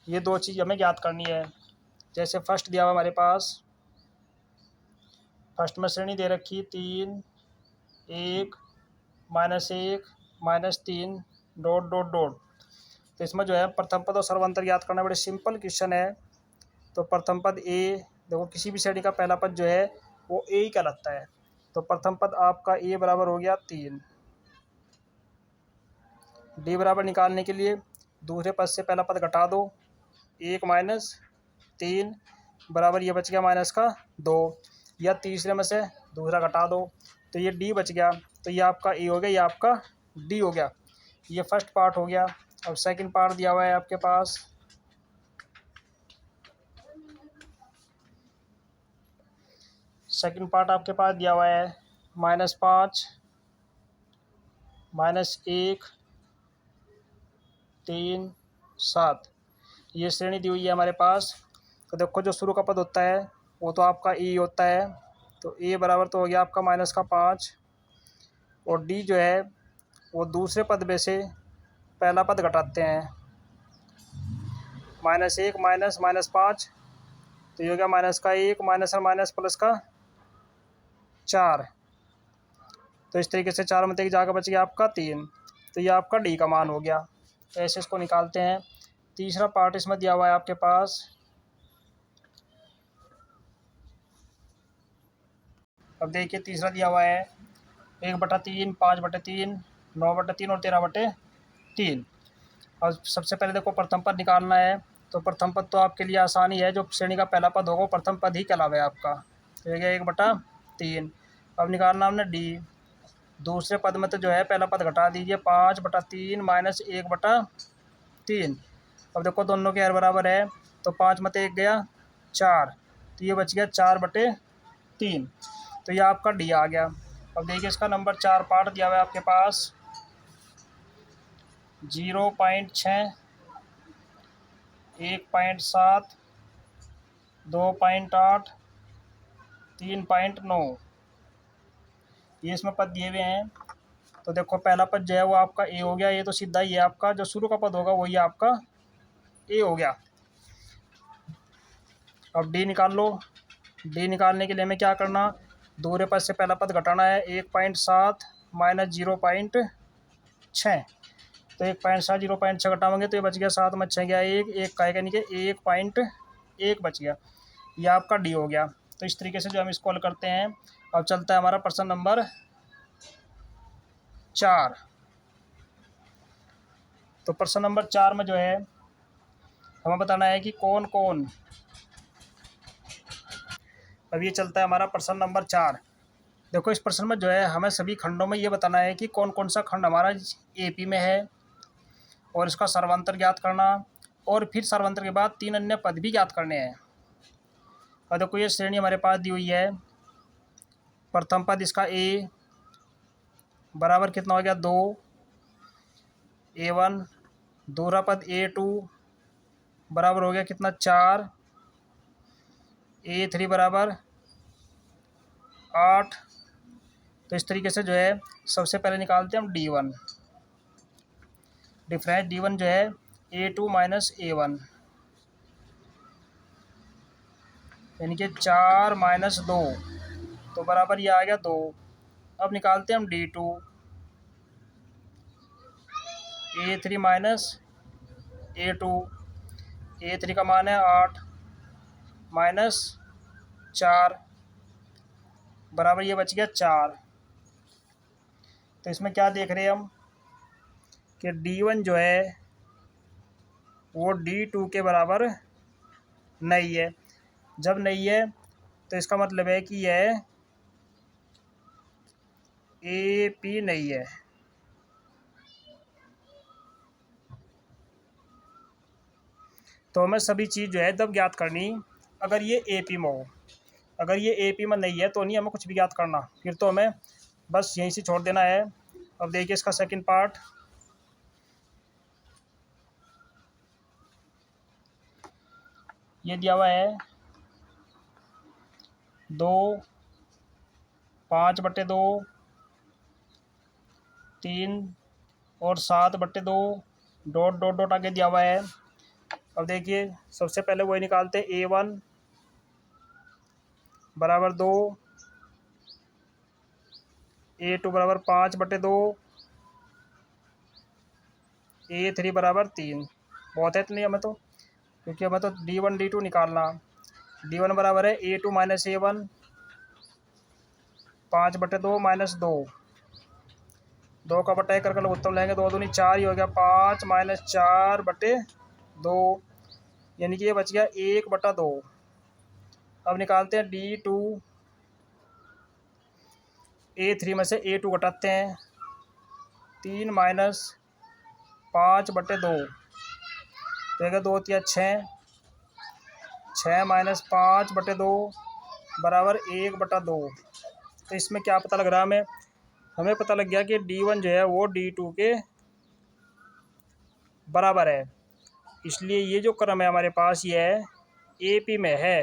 Speaker 1: ये दो चीज़ हमें ज्ञात करनी है। जैसे फर्स्ट दिया हुआ हमारे पास, फर्स्ट में श्रेणी दे रखी 3 1 -1 -3 डॉट डॉट डॉट। तो इसमें जो है प्रथम पद और सर्वांतर ज्ञात करना बड़े सिंपल क्वेश्चन है। तो प्रथम पद ए, देखो किसी भी श्रेणी का पहला पद जो है वो ए ही कहलाता है। तो प्रथम पद आपका ए बराबर हो गया 3। डी बराबर निकालने के लिए दूसरे पद से पहला पद घटा दो, 1 - 3 बराबर ये बच गया माइनस का 2, या तीसरे में से दूसरा घटा दो तो ये डी बच गया। तो ये आपका ए हो गया, ये आपका डी हो गया। ये फर्स्ट पार्ट हो गया। अब सेकंड पार्ट दिया हुआ है आपके पास। सेकंड पार्ट आपके पास दिया हुआ है -5 -1 3 7, ये श्रेणी दी हुई है हमारे पास। तो देखो जो शुरू का पद होता है वो तो आपका ई होता है। तो ए बराबर तो हो गया आपका माइनस का 5 और डी जो है वो दूसरे पद में से पहला पद घटाते हैं, -1 -5, तो ये हो गया माइनस का 1 माइनस और माइनस प्लस का 4। तो इस तरीके से 4 में एक जाकर बच गया आपका 3। तो ये आपका डी का मान हो गया। तो ऐसे इसको निकालते हैं। तीसरा पार्ट इसमें दिया हुआ है आपके पास। अब देखिए तीसरा दिया हुआ है 1/3, 5/3, 9/3 और 13/3। और सबसे पहले देखो प्रथम पद निकालना है। तो प्रथम पद तो आपके लिए आसानी है, जो श्रेणी का पहला पद होगा वो प्रथम पद ही कहलावे आपका। तो ये गया 1/3। अब निकालना हमने डी। दूसरे पद में तो जो है पहला पद घटा दीजिए, 5/3 माइनस 1/3। अब देखो दोनों के हर बराबर है, तो 5 में 1 गया 4, तो ये बच गया 4/3। तो ये आपका डी आ गया। अब देखिए इसका नंबर 4 पार्ट दिया हुआ है आपके पास, 0.6, 1.7, 2.8, 3.9, ये इसमें पद दिए हुए हैं। तो देखो पहला पद जो है वो आपका ए हो गया, ये तो सीधा ही है आपका, जो शुरू का पद होगा वही आपका ए हो गया। अब डी निकाल लो। डी निकालने के लिए हमें क्या करना, दूसरे पद से पहला पद घटाना है, 1.7 माइनस 0.6। तो 1.7 0.6 घटाओगे तो ये बच गया 7 में 6 गया 1, 1 का यानी कि 1.1 बच गया। ये आपका डी हो गया। तो इस तरीके से जो हम इसको हल करते हैं। अब चलता है हमारा प्रश्न नंबर 4। तो प्रश्न नंबर 4 में जो है हमें बताना है कि कौन कौन। अब ये चलता है हमारा प्रश्न नंबर 4। देखो इस प्रश्न में जो है हमें सभी खंडों में ये बताना है कि कौन कौन सा खंड हमारा एपी में है, और इसका सर्वांतर ज्ञात करना, और फिर सर्वांतर के बाद 3 अन्य पद भी ज्ञात करने हैं। और देखो ये श्रेणी हमारे पास दी हुई है। प्रथम पद इसका ए बराबर कितना हो गया 2 A1, दूसरा पद A2 बराबर हो गया कितना 4, A3 बराबर 8। तो इस तरीके से जो है सबसे पहले निकालते हैं हम D1। डिफरेंस D1 जो है A2 माइनस A1, यानी कि 4 माइनस 2, तो बराबर ये आ गया 2। अब निकालते हैं हम D2, A3 minus A2, A3 का मान है 8 माइनस 4, बराबर ये बच गया 4। तो इसमें क्या देख रहे हैं हम कि D1 जो है वो D2 के बराबर नहीं है। जब नहीं है तो इसका मतलब है कि यह AP नहीं है। तो हमें सभी चीज़ जो है तब ज्ञात करनी अगर ये AP में हो। अगर ये AP में नहीं है तो नहीं हमें कुछ भी ज्ञात करना, फिर तो हमें बस यहीं से छोड़ देना है। अब देखिए इसका सेकंड पार्ट। ये दिया हुआ है 2, 5/2, 3 और 7/2, डॉट डॉट डॉट आगे दिया हुआ है। अब देखिए सबसे पहले वही निकालते हैं, A1 बराबर 2, A2 बराबर 5/2, A3 बराबर 3। बहुत है इतनी हमें तो, क्योंकि हमें तो D1 D2 निकालना। D1 बराबर है A2 माइनस A1, 5/2 माइनस 2, 2 का बटा 1 करके लोग उत्तर लेंगे, 2 दूनी 4 ही हो गया, 5 माइनस 4/2, यानी कि ये बच गया 1/2। अब निकालते हैं D2, A3 में से A2 घटाते हैं, 3 माइनस 5/2, तो 2 या 6, 6 माइनस 5/2 बराबर 1/2। तो इसमें क्या पता लग रहा है हमें पता लग गया कि D1 जो है वो D2 के बराबर है। इसलिए ये जो क्रम है हमारे पास ये है AP में है।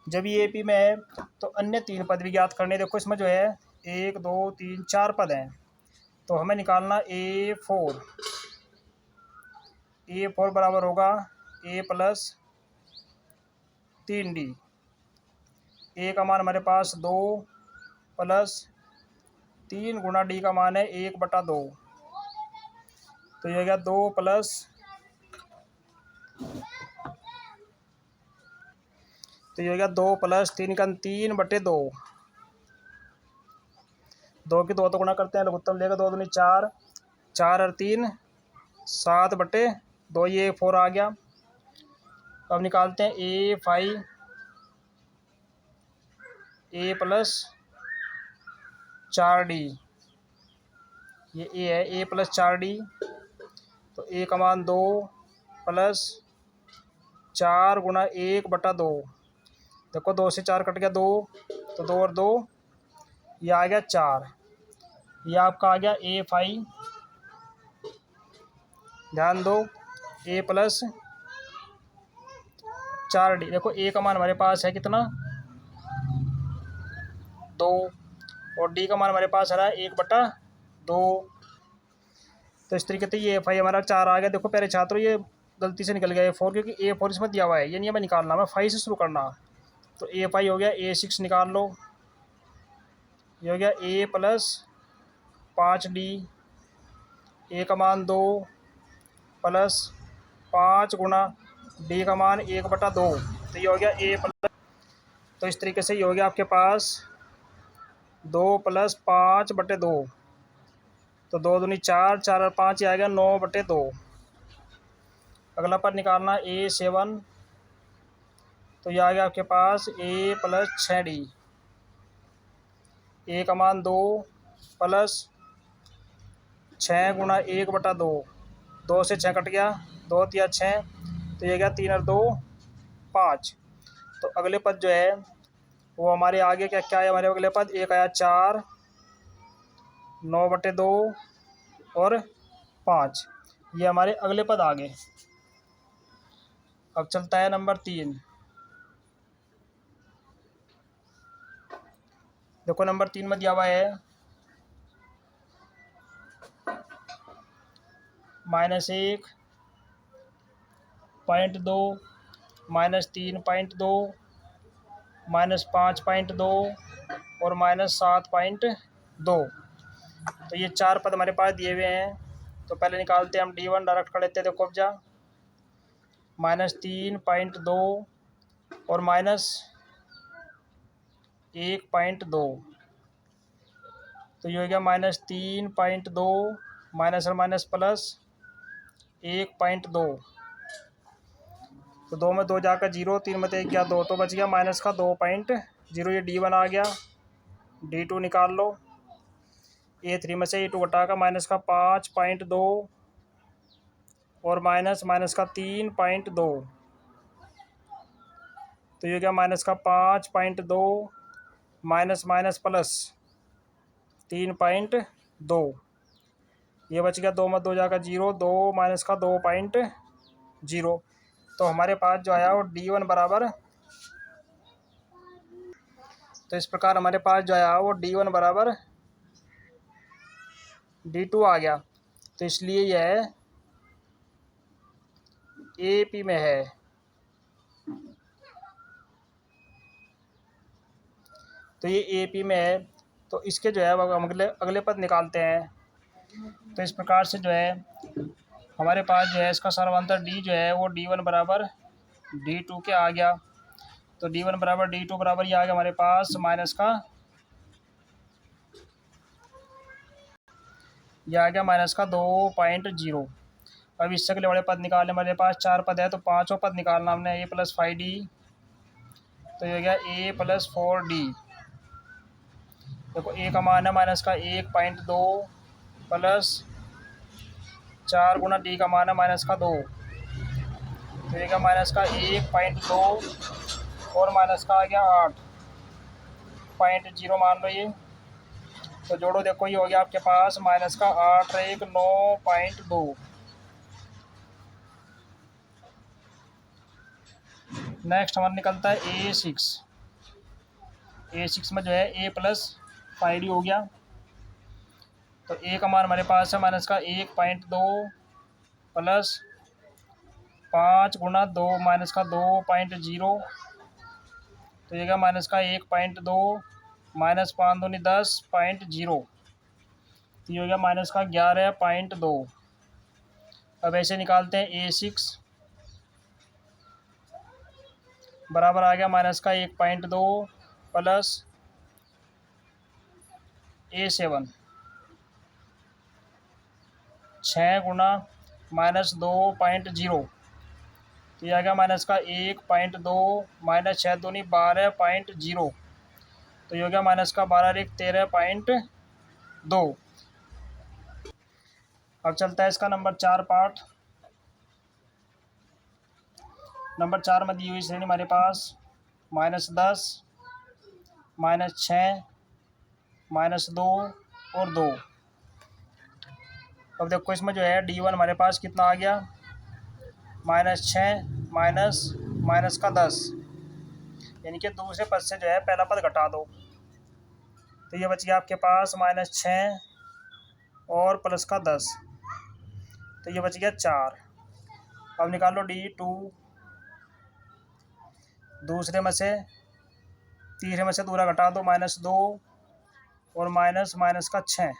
Speaker 1: जब ये AP में है तो अन्य 3 पद भी ज्ञात करने। देखो इसमें जो है 1 2 3 4 पद हैं, तो हमें निकालना A4। A4 बराबर होगा A प्लस 3D। A का मान हमारे पास 2 प्लस 3 गुना D का मान है 1/2। तो ये हो गया 2 प्लस, तो ये हो गया 2 प्लस 3 का 3/2। 2 की 2 तो गुना करते हैं, लघुत्तम लेगा 2 दूनी 4, 4 और 3 7/2, ये 4 आ गया। अब निकालते हैं A5 A प्लस 4D, ये A है, A प्लस 4D। तो A का मान 2 प्लस 4 गुणा 1/2। देखो 2 से 4 कट गया 2, तो 2 और 2 ये आ गया 4। ये आपका आ गया A5। ध्यान दो, A प्लस 4D। देखो A का मान हमारे पास है कितना, 2, और D का मान हमारे पास आ रहा है 1/2। तो इस तरीके से ये A5 हमारा 4 आ गया। देखो प्यारे छात्रों, ये गलती से निकल गया A4, क्योंकि A4 इसमें दिया हुआ है, ये नहीं हमें निकालना, हमें 5 से शुरू करना। तो A5 हो गया, A6 निकाल लो, ये हो गया A प्लस 5D। A का मान 2 प्लस 5 गुणा D का मान 1/2, तो ये हो गया A प्लस। तो इस तरीके से ये हो गया आपके पास 2 प्लस 5/2। तो 2 दूनी 4, 4 और 5 ये आ गया 9/2। अगला पद निकालना A7। तो ये आ गया आपके पास A प्लस 6D। A का मान 2 प्लस 6 गुणा 1/2। 2 से 6 कट गया, 2 तिया 6, तो ये गया 3 और 2 5। तो अगले पद जो है वो हमारे आगे क्या क्या है, हमारे अगले पद एक आया 4 9/2 और 5, ये हमारे अगले पद आ गए। अब चलता है नंबर 3। देखो नंबर 3 में दिया हुआ है -1.2 -3.2 -5.2 और -7.2। तो ये 4 पद हमारे पास दिए हुए हैं। तो पहले निकालते हैं हम D1, डायरेक्ट कर लेते हैं। देखो अब जा -3.2 और -1.2, तो ये हो गया -3.2 माइनस और माइनस प्लस 1.2। तो 2 में 2 जाकर 0, 3 में 1 गया 2, तो बच गया माइनस का 2.0। ये D1 आ गया। D2 निकाल लो, A3 में से A2 घटाकर माइनस का 5.2 और माइनस का 3.2। तो ये गया माइनस का 5.2 माइनस माइनस प्लस 3.2। ये बच गया 2 में 2 जाकर 0, 2 माइनस का 2.0। तो हमारे पास जो आया वो D1 बराबर, तो इस प्रकार हमारे पास जो आया वो D1 बराबर D2 आ गया। तो इसलिए यह AP में है। तो ये AP में है, तो इसके जो है हम अगले पद निकालते हैं। तो इस प्रकार से जो है हमारे पास जो है इसका सर्वांतर D जो है वो D1 बराबर D2 के आ गया। तो D1 बराबर D2 बराबर ये आ गया हमारे पास माइनस का, ये आ गया माइनस का 2.0। अब इससे अगले बड़े पद निकालने, हमारे पास 4 पद है, तो 5वां पद निकालना हमने A प्लस 5D। तो ये हो गया A प्लस 4D। देखो A का मान है माइनस का 1.2 प्लस 4 गुना D का मान है माइनस का 2। तो ये गया माइनस का 1.2 और माइनस का आ गया 8.0 मान लो ये। तो जोड़ो, देखो ये हो गया आपके पास माइनस का 8 और 1 9.2। नेक्स्ट हमारा निकलता है A6। A6 में जो है A प्लस 5D हो गया। तो A का मान हमारे पास है माइनस का 1.2 प्लस 5 गुना 2 माइनस का 2.0। तो ये गया माइनस का 1.2 माइनस 5 दूनी 10.0। तो ये हो गया माइनस का 11.2। अब ऐसे निकालते हैं A6 बराबर आ गया माइनस का 1.2 प्लस A7। 6 गुना -2.0, तो यह आ गया माइनस का 1.2 माइनस 6 दूनी 12.0, तो ये हो गया माइनस का 12 एक 13.2। अब चलता है इसका नंबर 4 पार्ट। नंबर 4 में दी हुई श्रेणी हमारे पास -10, -6, -2 और 2। अब देखो इसमें जो है D1 हमारे पास कितना आ गया, -6 माइनस का 10, यानी कि दूसरे पद से जो है पहला पद घटा दो, तो ये बच गया आपके पास -6 और प्लस का 10, तो ये बच गया 4। अब निकालो D2, दूसरे में से तीसरे में से दूसरा घटा दो, -2 और माइनस का 6,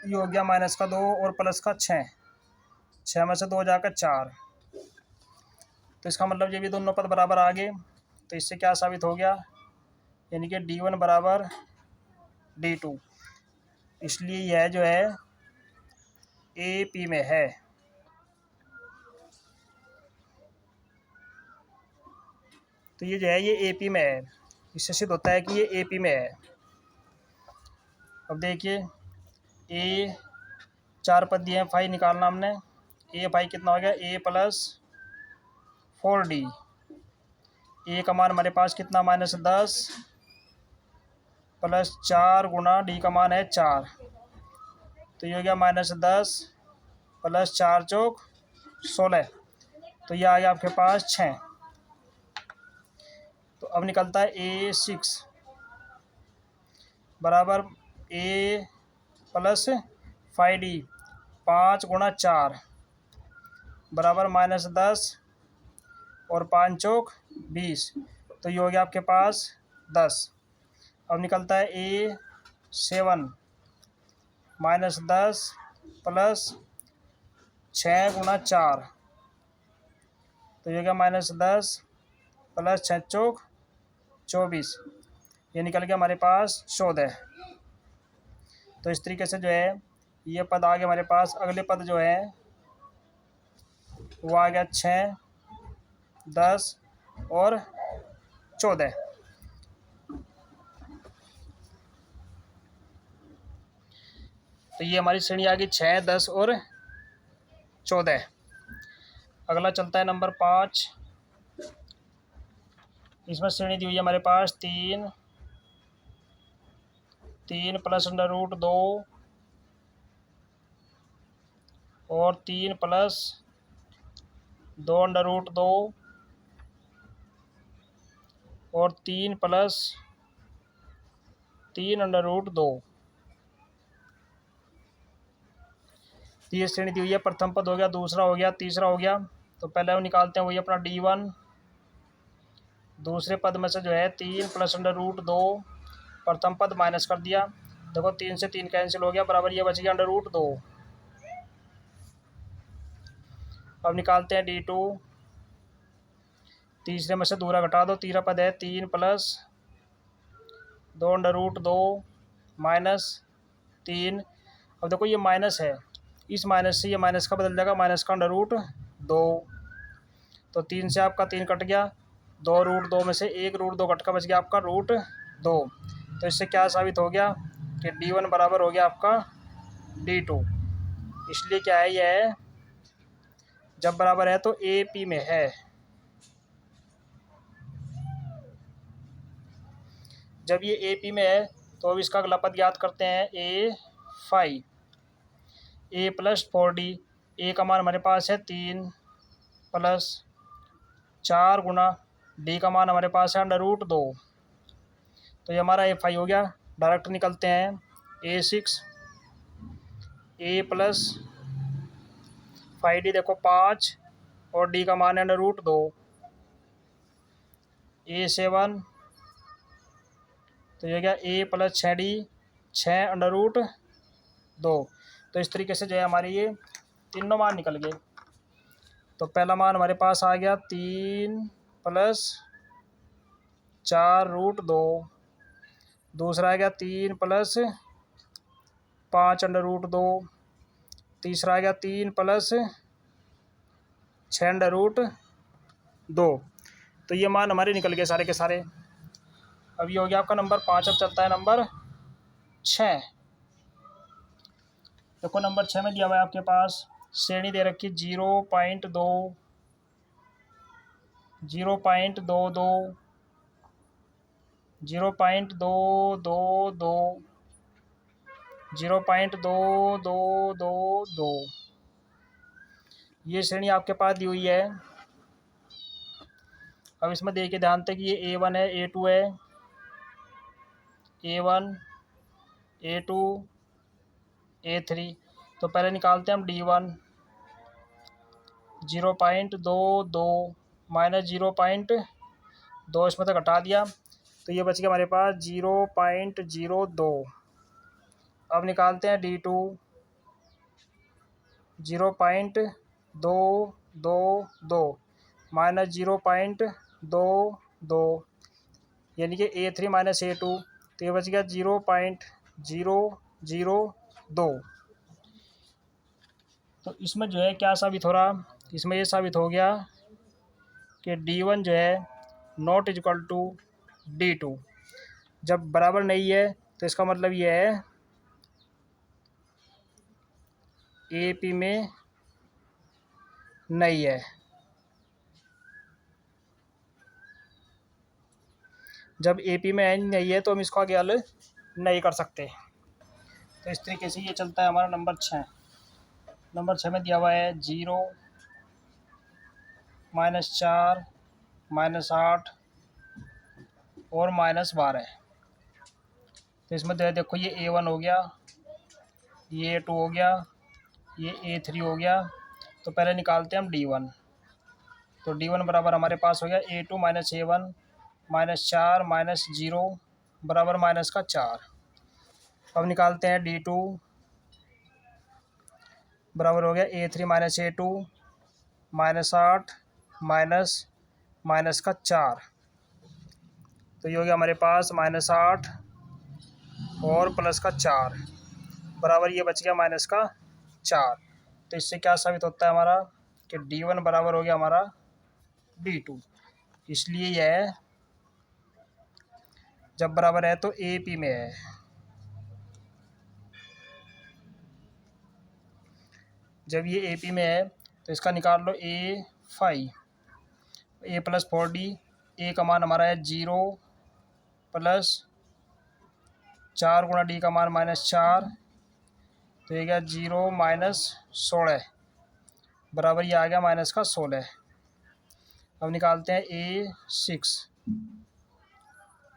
Speaker 1: ये हो गया माइनस का 2 और प्लस का 6 में से 2 जाकर 4, तो इसका मतलब ये भी दोनों पद बराबर आ गए। तो इससे क्या साबित हो गया, यानी कि D1 बराबर D2, इसलिए यह जो है AP में है। तो ये जो है ये AP में है, इससे सिद्ध होता है कि ये AP में है। अब देखिए A 4 पद दिए हैं, फाई निकालना हमने। A फाई कितना हो गया, A प्लस 4D, A का मान हमारे पास कितना -10 प्लस 4 गुना D का मान है 4, तो ये हो गया -10 प्लस 4 चौक 16, तो ये आ गया आपके पास 6। तो अब निकलता है A6 बराबर A प्लस 5D 5 गुना 4 बराबर -10 और 5 चौक 20, तो ये हो गया आपके पास 10। अब निकलता है A7 -10 प्लस 6 गुना 4, तो ये हो गया -10 प्लस 6 चौक 24, ये निकल गया हमारे पास 14। तो इस तरीके से जो है ये पद आ गया हमारे पास। अगले पद जो है वो आ गया 6, 10 और 14। तो ये हमारी श्रेणी आ गई 6, 10 और 14। अगला चलता है नंबर 5। इसमें श्रेणी दी हुई है हमारे पास 3 प्लस √2 और 3 प्लस 2 √2 और 3 प्लस 3 √2। ये श्रेणी दी हुई है। प्रथम पद हो गया, दूसरा हो गया, तीसरा हो गया। तो पहले हम निकालते हैं वही अपना D1। दूसरे पद में से जो है 3 प्लस √2, प्रथम पद माइनस कर दिया। देखो 3 से 3 कैंसिल हो गया, बराबर ये बच गया √2। अब निकालते हैं D2। तीसरे में से दूसरा घटा दो, तीसरा पद है 3 प्लस 2 √2 माइनस 3। अब देखो ये माइनस है, इस माइनस से ये माइनस का बदल जाएगा माइनस का √2, तो 3 से आपका 3 कट गया, 2 √2 में से 1 √2 कट का बच गया आपका √2। तो इससे क्या साबित हो गया कि D1 बराबर हो गया आपका D2। इसलिए क्या है, यह जब बराबर है तो AP में है। जब ये AP में है तो अब इसका अगला पद याद करते हैं A5 A plus 4D। A का मान हमारे पास है 3 प्लस 4 गुना D का मान हमारे पास है √2, तो ये हमारा A5 हो गया। डायरेक्ट निकलते हैं A6 A प्लस 5D, देखो 5 और D का मान है √2। A7 तो ये गया A प्लस 6D 6 √2। तो इस तरीके से जो है हमारे ये तीनों मान निकल गए। तो पहला मान हमारे पास आ गया 3 प्लस 4 √2, दूसरा आ गया 3 प्लस 5 √2, तीसरा आ गया 3 प्लस 6√2। तो ये मान हमारे निकल गए सारे के सारे। अब ये हो गया आपका नंबर 5। अब चलता है नंबर 6। देखो नंबर 6 में दिया हुआ है आपके पास श्रेणी दे रखी 0.2, 0.22, 0.222, 0.2222। ये श्रेणी आपके पास दी हुई है। अब इसमें देखिए ध्यान से कि ये A1 है, A2 है, A1, A2, A3। तो पहले निकालते हैं हम D1। 0.22 माइनस 0.2 इसमें से घटा दिया तो ये बच गया हमारे पास 0.02। अब निकालते हैं D2। 0.222 माइनस 0.22 यानी कि A3 माइनस A2। तो ये बच गया 0.002। तो इसमें जो है क्या साबित हो रहा, इसमें ये साबित हो गया कि D1 जो है नॉट इक्वल टू D2। जब बराबर नहीं है तो इसका मतलब ये है AP में नहीं है। जब AP में नहीं है तो हम इसको आगे हल नहीं कर सकते। तो इस तरीके से ये चलता है हमारा नंबर 6। नंबर 6 में दिया हुआ है 0, -4, -8 और -12। तो इसमें देखो ये A1 हो गया, ये A2 हो गया, ये A3 हो गया। तो पहले निकालते हैं हम D1। तो D1 बराबर हमारे पास हो गया A2 माइनस A1 -4 -0 बराबर माइनस का 4। अब निकालते हैं D2 बराबर हो गया A3 माइनस A2 -8 माइनस का 4। तो ये हो गया हमारे पास -8 और प्लस का 4 बराबर ये बच गया माइनस का 4। तो इससे क्या साबित होता है हमारा कि D1 बराबर हो गया हमारा D2। इसलिए यह जब बराबर है तो AP में है। जब ये AP में है तो इसका निकाल लो A5 A plus 4D। A का मान हमारा है 0 प्लस 4 गुणा D का मान -4। तो ये गया 0 -16 बराबर ये आ गया माइनस का 16। अब निकालते हैं A6।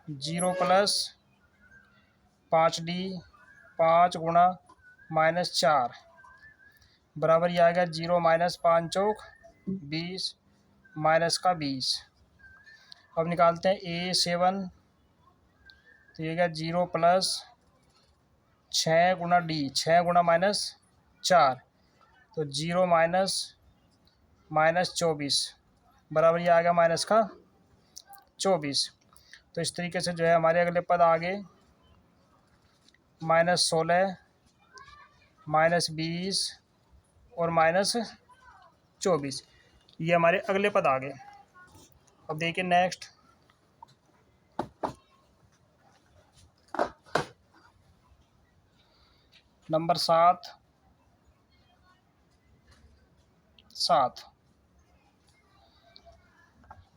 Speaker 1: 0 प्लस 5D 5 गुणा -4 बराबर ये आ गया 0 -5 चौक 20 माइनस का 20। अब निकालते हैं A7। तो ये गया 0 प्लस 6 गुणा D 6 गुणा -4। तो 0 -24 बराबर ये आ गया माइनस का 24। तो इस तरीके से जो है हमारे अगले पद आगे -16 -20 और -24 ये हमारे अगले पद आ गए। अब देखिए नेक्स्ट नंबर 7।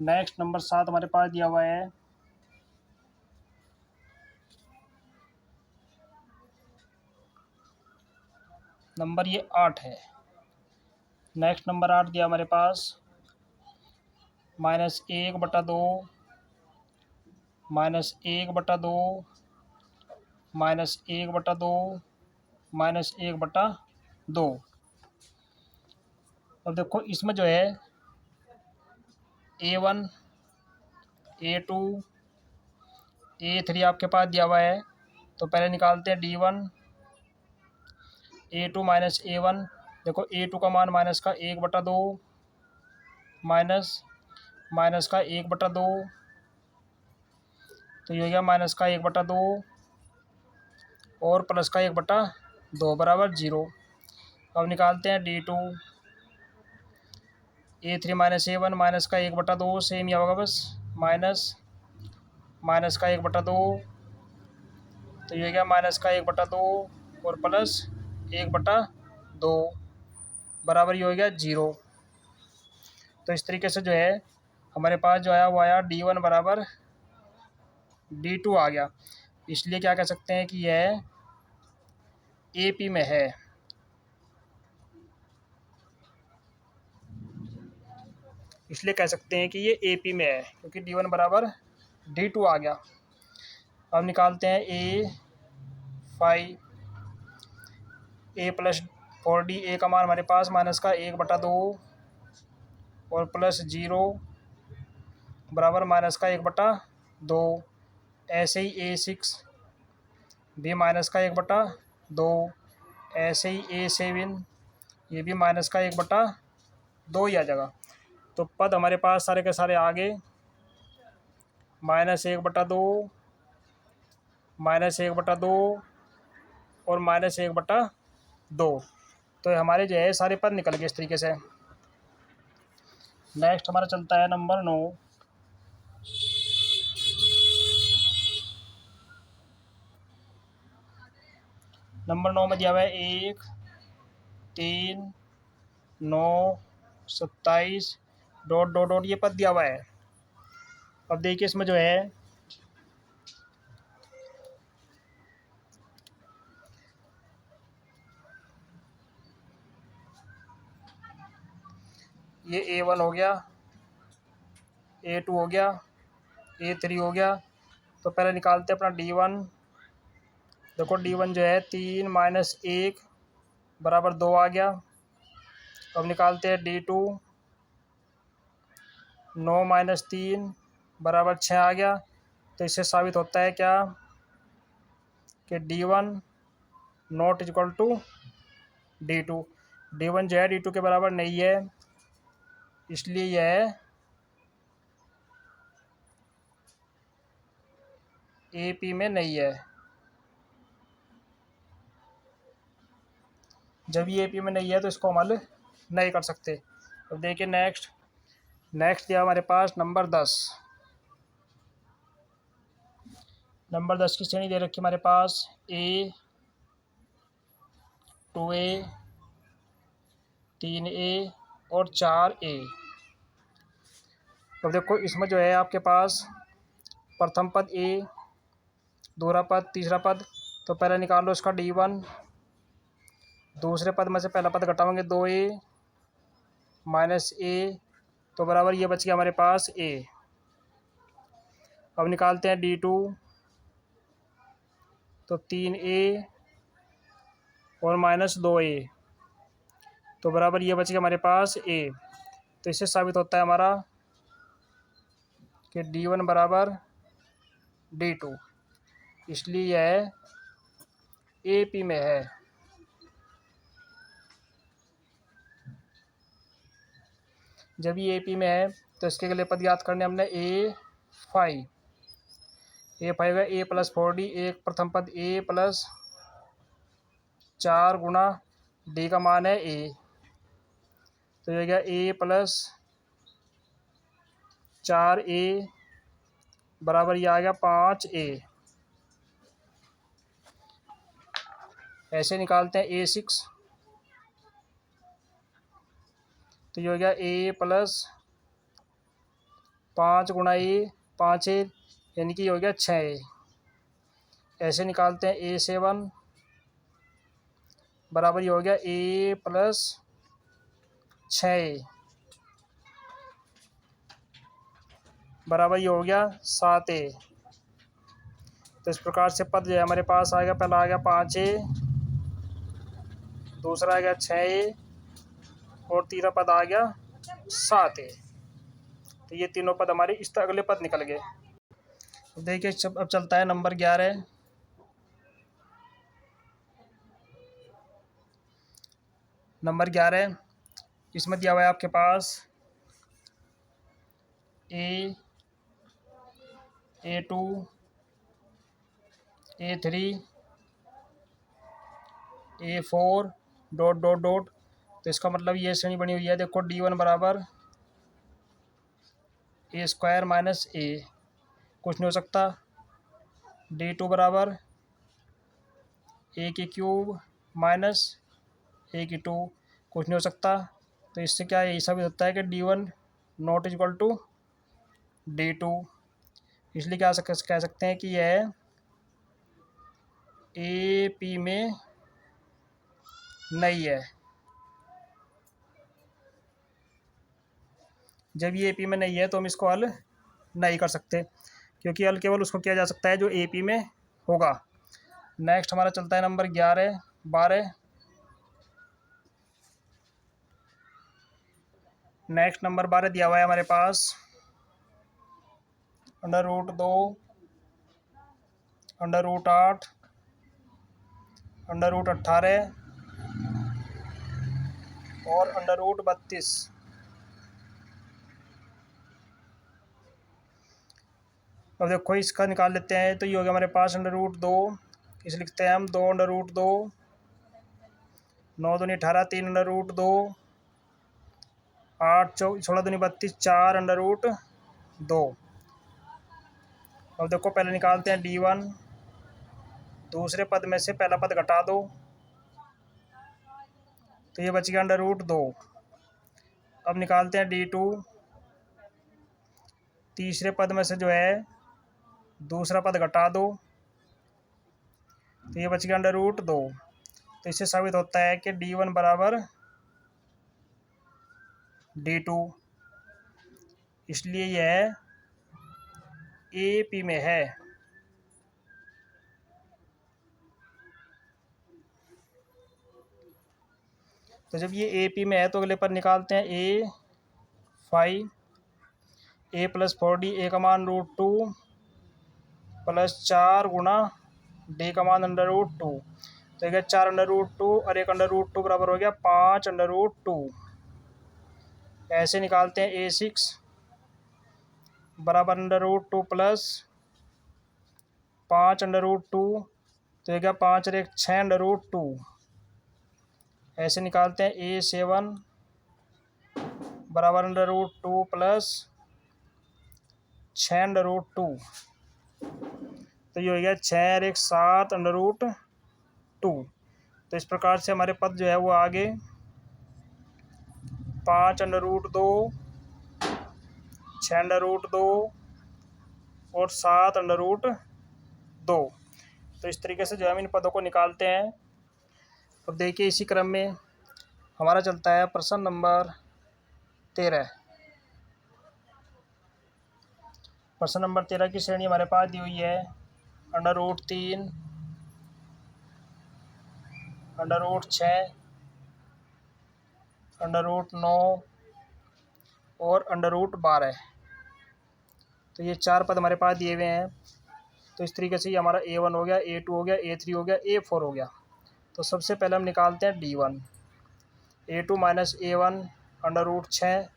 Speaker 1: नेक्स्ट नंबर 7 हमारे पास दिया हुआ है नंबर ये 8 है। नेक्स्ट नंबर 8 दिया हमारे पास -1/2 -1/2 -1/2 -1/2। अब देखो इसमें जो है A1 A2 A3 आपके पास दिया हुआ है। तो पहले निकालते हैं D1। A2 minus A1। देखो A2 का मान माइनस का 1/2 माइनस का 1/2। तो ये हो गया माइनस का 1/2 और प्लस का 1/2 बराबर 0। अब निकालते हैं D2। A3 minus A1 minus का 1/2 सेम ही होगा बस, माइनस माइनस का 1/2, तो ये क्या माइनस का 1/2 और प्लस 1/2 बराबर ये हो गया 0। तो इस तरीके से जो है हमारे पास जो आया वो आया D1 बराबर D2 आ गया। इसलिए क्या कह सकते हैं कि यह AP में है। इसलिए कह सकते हैं कि ये AP में है क्योंकि D1 बराबर D2 आ गया। अब निकालते हैं A5 A plus 4D। A का मान हमारे पास माइनस का 1/2 और प्लस 0 बराबर माइनस का 1/2। ऐसे ही A6 भी माइनस का 1/2। ऐसे ही A7 ये भी माइनस का 1/2 ही आ जाएगा। तो पद हमारे पास सारे के सारे आगे -1/2 -1/2 और -1/2। तो हमारे जो है सारे पद निकल गए इस तरीके से। नेक्स्ट हमारा चलता है नंबर 9। नंबर 9 में दिया हुआ है 1 3 9 27 डॉट डॉट डॉट ये पद दिया हुआ है। अब देखिए इसमें जो है ये A1 हो गया, A2 हो गया, A3 हो गया। तो पहले निकालते हैं अपना D1। देखो D1 जो है 3 माइनस 1 बराबर 2 आ गया। अब निकालते हैं D2। 9 माइनस 3 बराबर 6 आ गया। तो इससे साबित होता है क्या कि D1 not equal to D2। D1 जो है D2 के बराबर नहीं है, इसलिए यह AP में नहीं है। जब ये AP में नहीं है तो इसको हम हल नहीं कर सकते। अब देखिए नेक्स्ट दिया हमारे पास नंबर 10। नंबर 10 की श्रेणी दे रखी हमारे पास A 2A 3A और 4A। तो देखो इसमें जो है आपके पास प्रथम पद A, दूसरा पद, तीसरा पद। तो पहले निकाल लो इसका D1। दूसरे पद में से पहला पद घटाएंगे 2A माइनस A, तो बराबर ये बच गया हमारे पास A। अब निकालते हैं D2। तो 3A और माइनस 2A, तो बराबर ये बच गया हमारे पास A। तो इससे साबित होता है हमारा कि D1 बराबर D2, इसलिए यह AP में है। जब ये AP में है तो इसके अगले पद याद करने हमने A5 है A प्लस 4D। एक प्रथम पद A प्लस 4 गुना D का मान है A, तो ये गया A प्लस 4A बराबर ये आ गया 5A। ऐसे निकालते हैं A6। तो ये हो गया A plus 5 Guna A 5A, यानी कि ये हो गया 6A। ऐसे निकालते हैं A7 बराबर ये हो गया A प्लस 6A बराबर ये हो गया 7A। तो इस प्रकार से पद जो है हमारे पास आएगा, पहला आ गया 5A, दूसरा आ गया 6A और तीसरा पद आ गया 7A। तो ये तीनों पद हमारे इस तरह अगले पद निकल गए। तो देखिए अब चलता है नंबर 11। नंबर 11 इसमें दिया हुआ है आपके पास A A2 A3 A4 dot dot dot. तो इसका मतलब ये श्रेणी बनी हुई है, देखो D1 बराबर ए स्क्वायर माइनस ए, कुछ नहीं हो सकता। D2 बराबर ए की क्यूब माइनस ए की टू, कुछ नहीं हो सकता। तो इससे क्या यही साबित होता है कि D1 not is equal to D2। इसलिए क्या कह सकते हैं कि यह ए पी में नहीं है। जब ये ए पी में नहीं है तो हम इसको हल नहीं कर सकते, क्योंकि हल केवल उसको किया जा सकता है जो ए पी में होगा। नेक्स्ट हमारा चलता है नंबर 12। नेक्स्ट नंबर 12 दिया हुआ है हमारे पास √2, √8, √18 और √32। अब देखो इसका निकाल लेते हैं। तो ये हो गया हमारे पास √2, इसे लिखते हैं हम 2 √2, 9 दूनी 18, 3 √2, 8 16 दूनी 32, 4 √2। अब देखो पहले निकालते हैं D1, दूसरे पद में से पहला पद घटा दो तो ये बच गया √2। अब निकालते हैं D2, तीसरे पद में से जो है दूसरा पद घटा दो तो ये बच गया √2। तो इससे साबित होता है कि D1 बराबर D2, इसलिए यह ए पी में है। तो जब ये ए पी में है तो अगले पर निकालते हैं A5, a + 4D, a का मान √2 + 4 गुणा D का मान √2। तो ये 4 √2 और 1 √2 बराबर हो गया 5 √2। ऐसे निकालते हैं A6 बराबर √2 + 5 √2। तो ये क्या 5 और 1 6 √2। ऐसे निकालते हैं A7 बराबर √2 + 6 √2। तो ये हो गया 6 और 1 7 √2। तो इस प्रकार से हमारे पद जो है वो आगे 5 √2, 6 √2 और 7 √2। तो इस तरीके से जो है हम इन पदों को निकालते हैं। अब देखिए इसी क्रम में हमारा चलता है प्रश्न नंबर 13। प्रश्न नंबर 13 की श्रेणी हमारे पास दी हुई है √3, √6, √9 और √12। तो ये 4 पद हमारे पास दिए हुए हैं। तो इस तरीके से ये हमारा A1 हो गया, A2 हो गया, A3 हो गया, A4 हो गया। तो सबसे पहले हम निकालते हैं D1। A2 minus A1 √6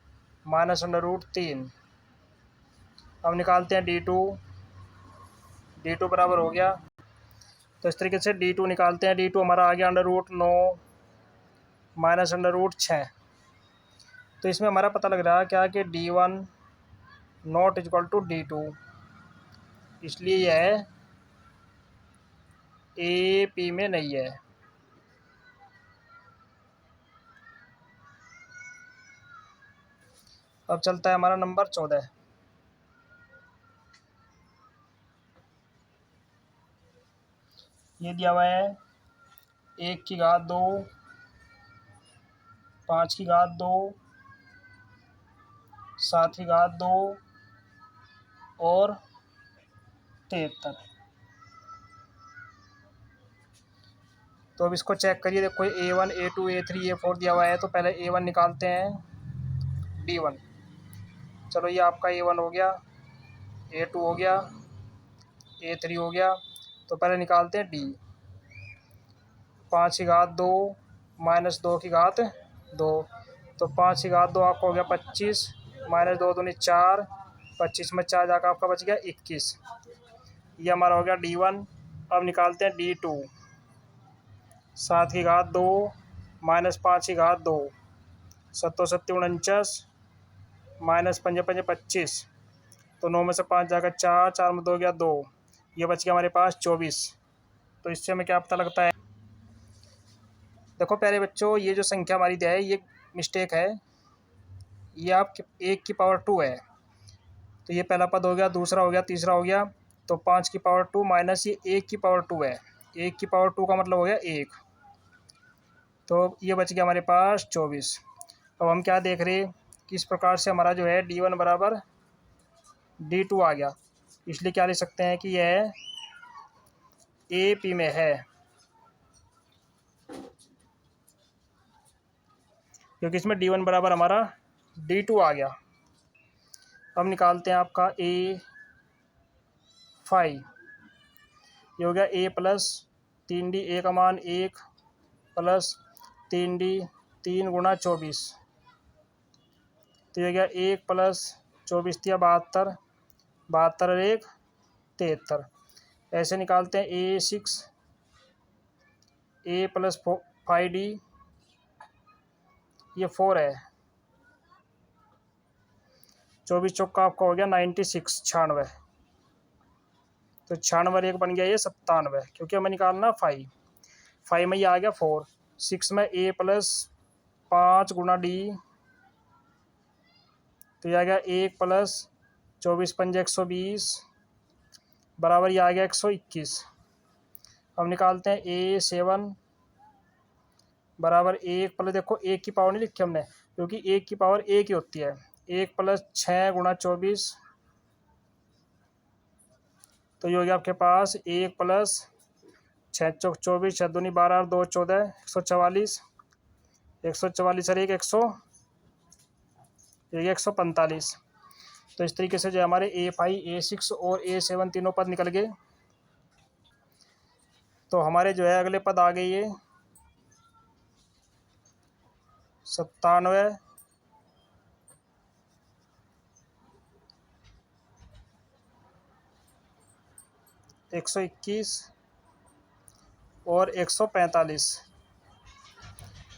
Speaker 1: minus √3। अब निकालते हैं D2। D2 बराबर हो गया, तो इस तरीके से D2 निकालते हैं। D2 हमारा आ गया √9 माइनस √6। तो इसमें हमारा पता लग रहा है क्या कि D1 not is equal to D2, इसलिए यह ए पी में नहीं है। अब चलता है हमारा नंबर 14। ये दिया हुआ है 1 की घात 2, 5 की घात 2, 7 की घात 2 और 73। तो अब इसको चेक करिए। देखो A1, A2, A3, A4 दिया हुआ है। तो पहले A1 निकालते हैं, D1। चलो ये आपका A1 हो गया, A2 हो गया, A3 हो गया। तो पहले निकालते हैं D। 5 की घात 2 माइनस 2 की घात 2। तो 5 की घात 2 आपका हो गया 25 माइनस 2 दूनी 4, 25 में 4 जाकर आपका बच गया 21। ये हमारा हो गया D1। अब निकालते हैं D2। 7 की घात 2 -5 की घात 2, सत्तो सत्ती 49, माइनस पंजे पंजे 25, तो 9 में से 5 जाकर 4, 4 में 2 गया 2, ये बच गया हमारे पास 24। तो इससे हमें क्या पता लगता है? देखो प्यारे बच्चों, ये जो संख्या हमारी दी है ये मिस्टेक है, ये आप 1 की पावर 2 है। तो ये पहला पद हो गया, दूसरा हो गया, तीसरा हो गया, तो 5 की पावर 2 माइनस ये 1 की पावर 2 है। 1 की पावर 2 का मतलब हो गया 1, तो ये बच गया हमारे पास 24। अब हम क्या देख रहे हैं कि इस प्रकार से हमारा जो है D1 बराबर D2 आ गया, इसलिए क्या लिख सकते हैं कि यह AP में है, क्योंकि इसमें D1 बराबर हमारा D2 आ गया। अब निकालते हैं आपका A5, ये हो गया A प्लस 3D, A का मान 1 प्लस 3D 3 गुणा 24, तो ये हो गया 1 प्लस 24 दिया 72, 72 और 1 73। ऐसे निकालते हैं A6, A प्लस 5D, ये 4 है, 24 चौका आपका हो गया 96, 96, तो 96 और 1 बन गया ये 97, क्योंकि हमें निकालना 5 में ये आ गया 4, 6 में A प्लस 5 गुणा D, तो ये आ गया 1 प्लस 24 पंजे 120 बराबर ये आ गया 121। अब निकालते हैं A7 बराबर 1 प्लस, देखो 1 की पावर नहीं लिखी हमने, क्योंकि 1 की पावर 1 ही होती है, 1 प्लस 6 गुणा 24, तो ये हो गया आपके पास 1 प्लस 6 चौक 24, 6 दूनी 12 और 2 14, 144, 144 और 1 145। तो इस तरीके से जो हमारे A5, A6 और A7 तीनों पद निकल गए। तो हमारे जो है अगले पद आ गए ये 97, 121 और 145।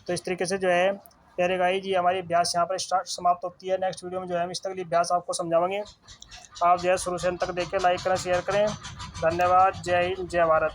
Speaker 1: तो इस तरीके से जो है प्यारे गाइस, ये हमारी अभ्यास यहाँ पर समाप्त होती है। नेक्स्ट वीडियो में जो है हम इस तक अभ्यास आपको समझाएंगे। आप जो है शुरू से अंत तक देखें, लाइक करें, शेयर करें। धन्यवाद। जय हिंद, जय भारत।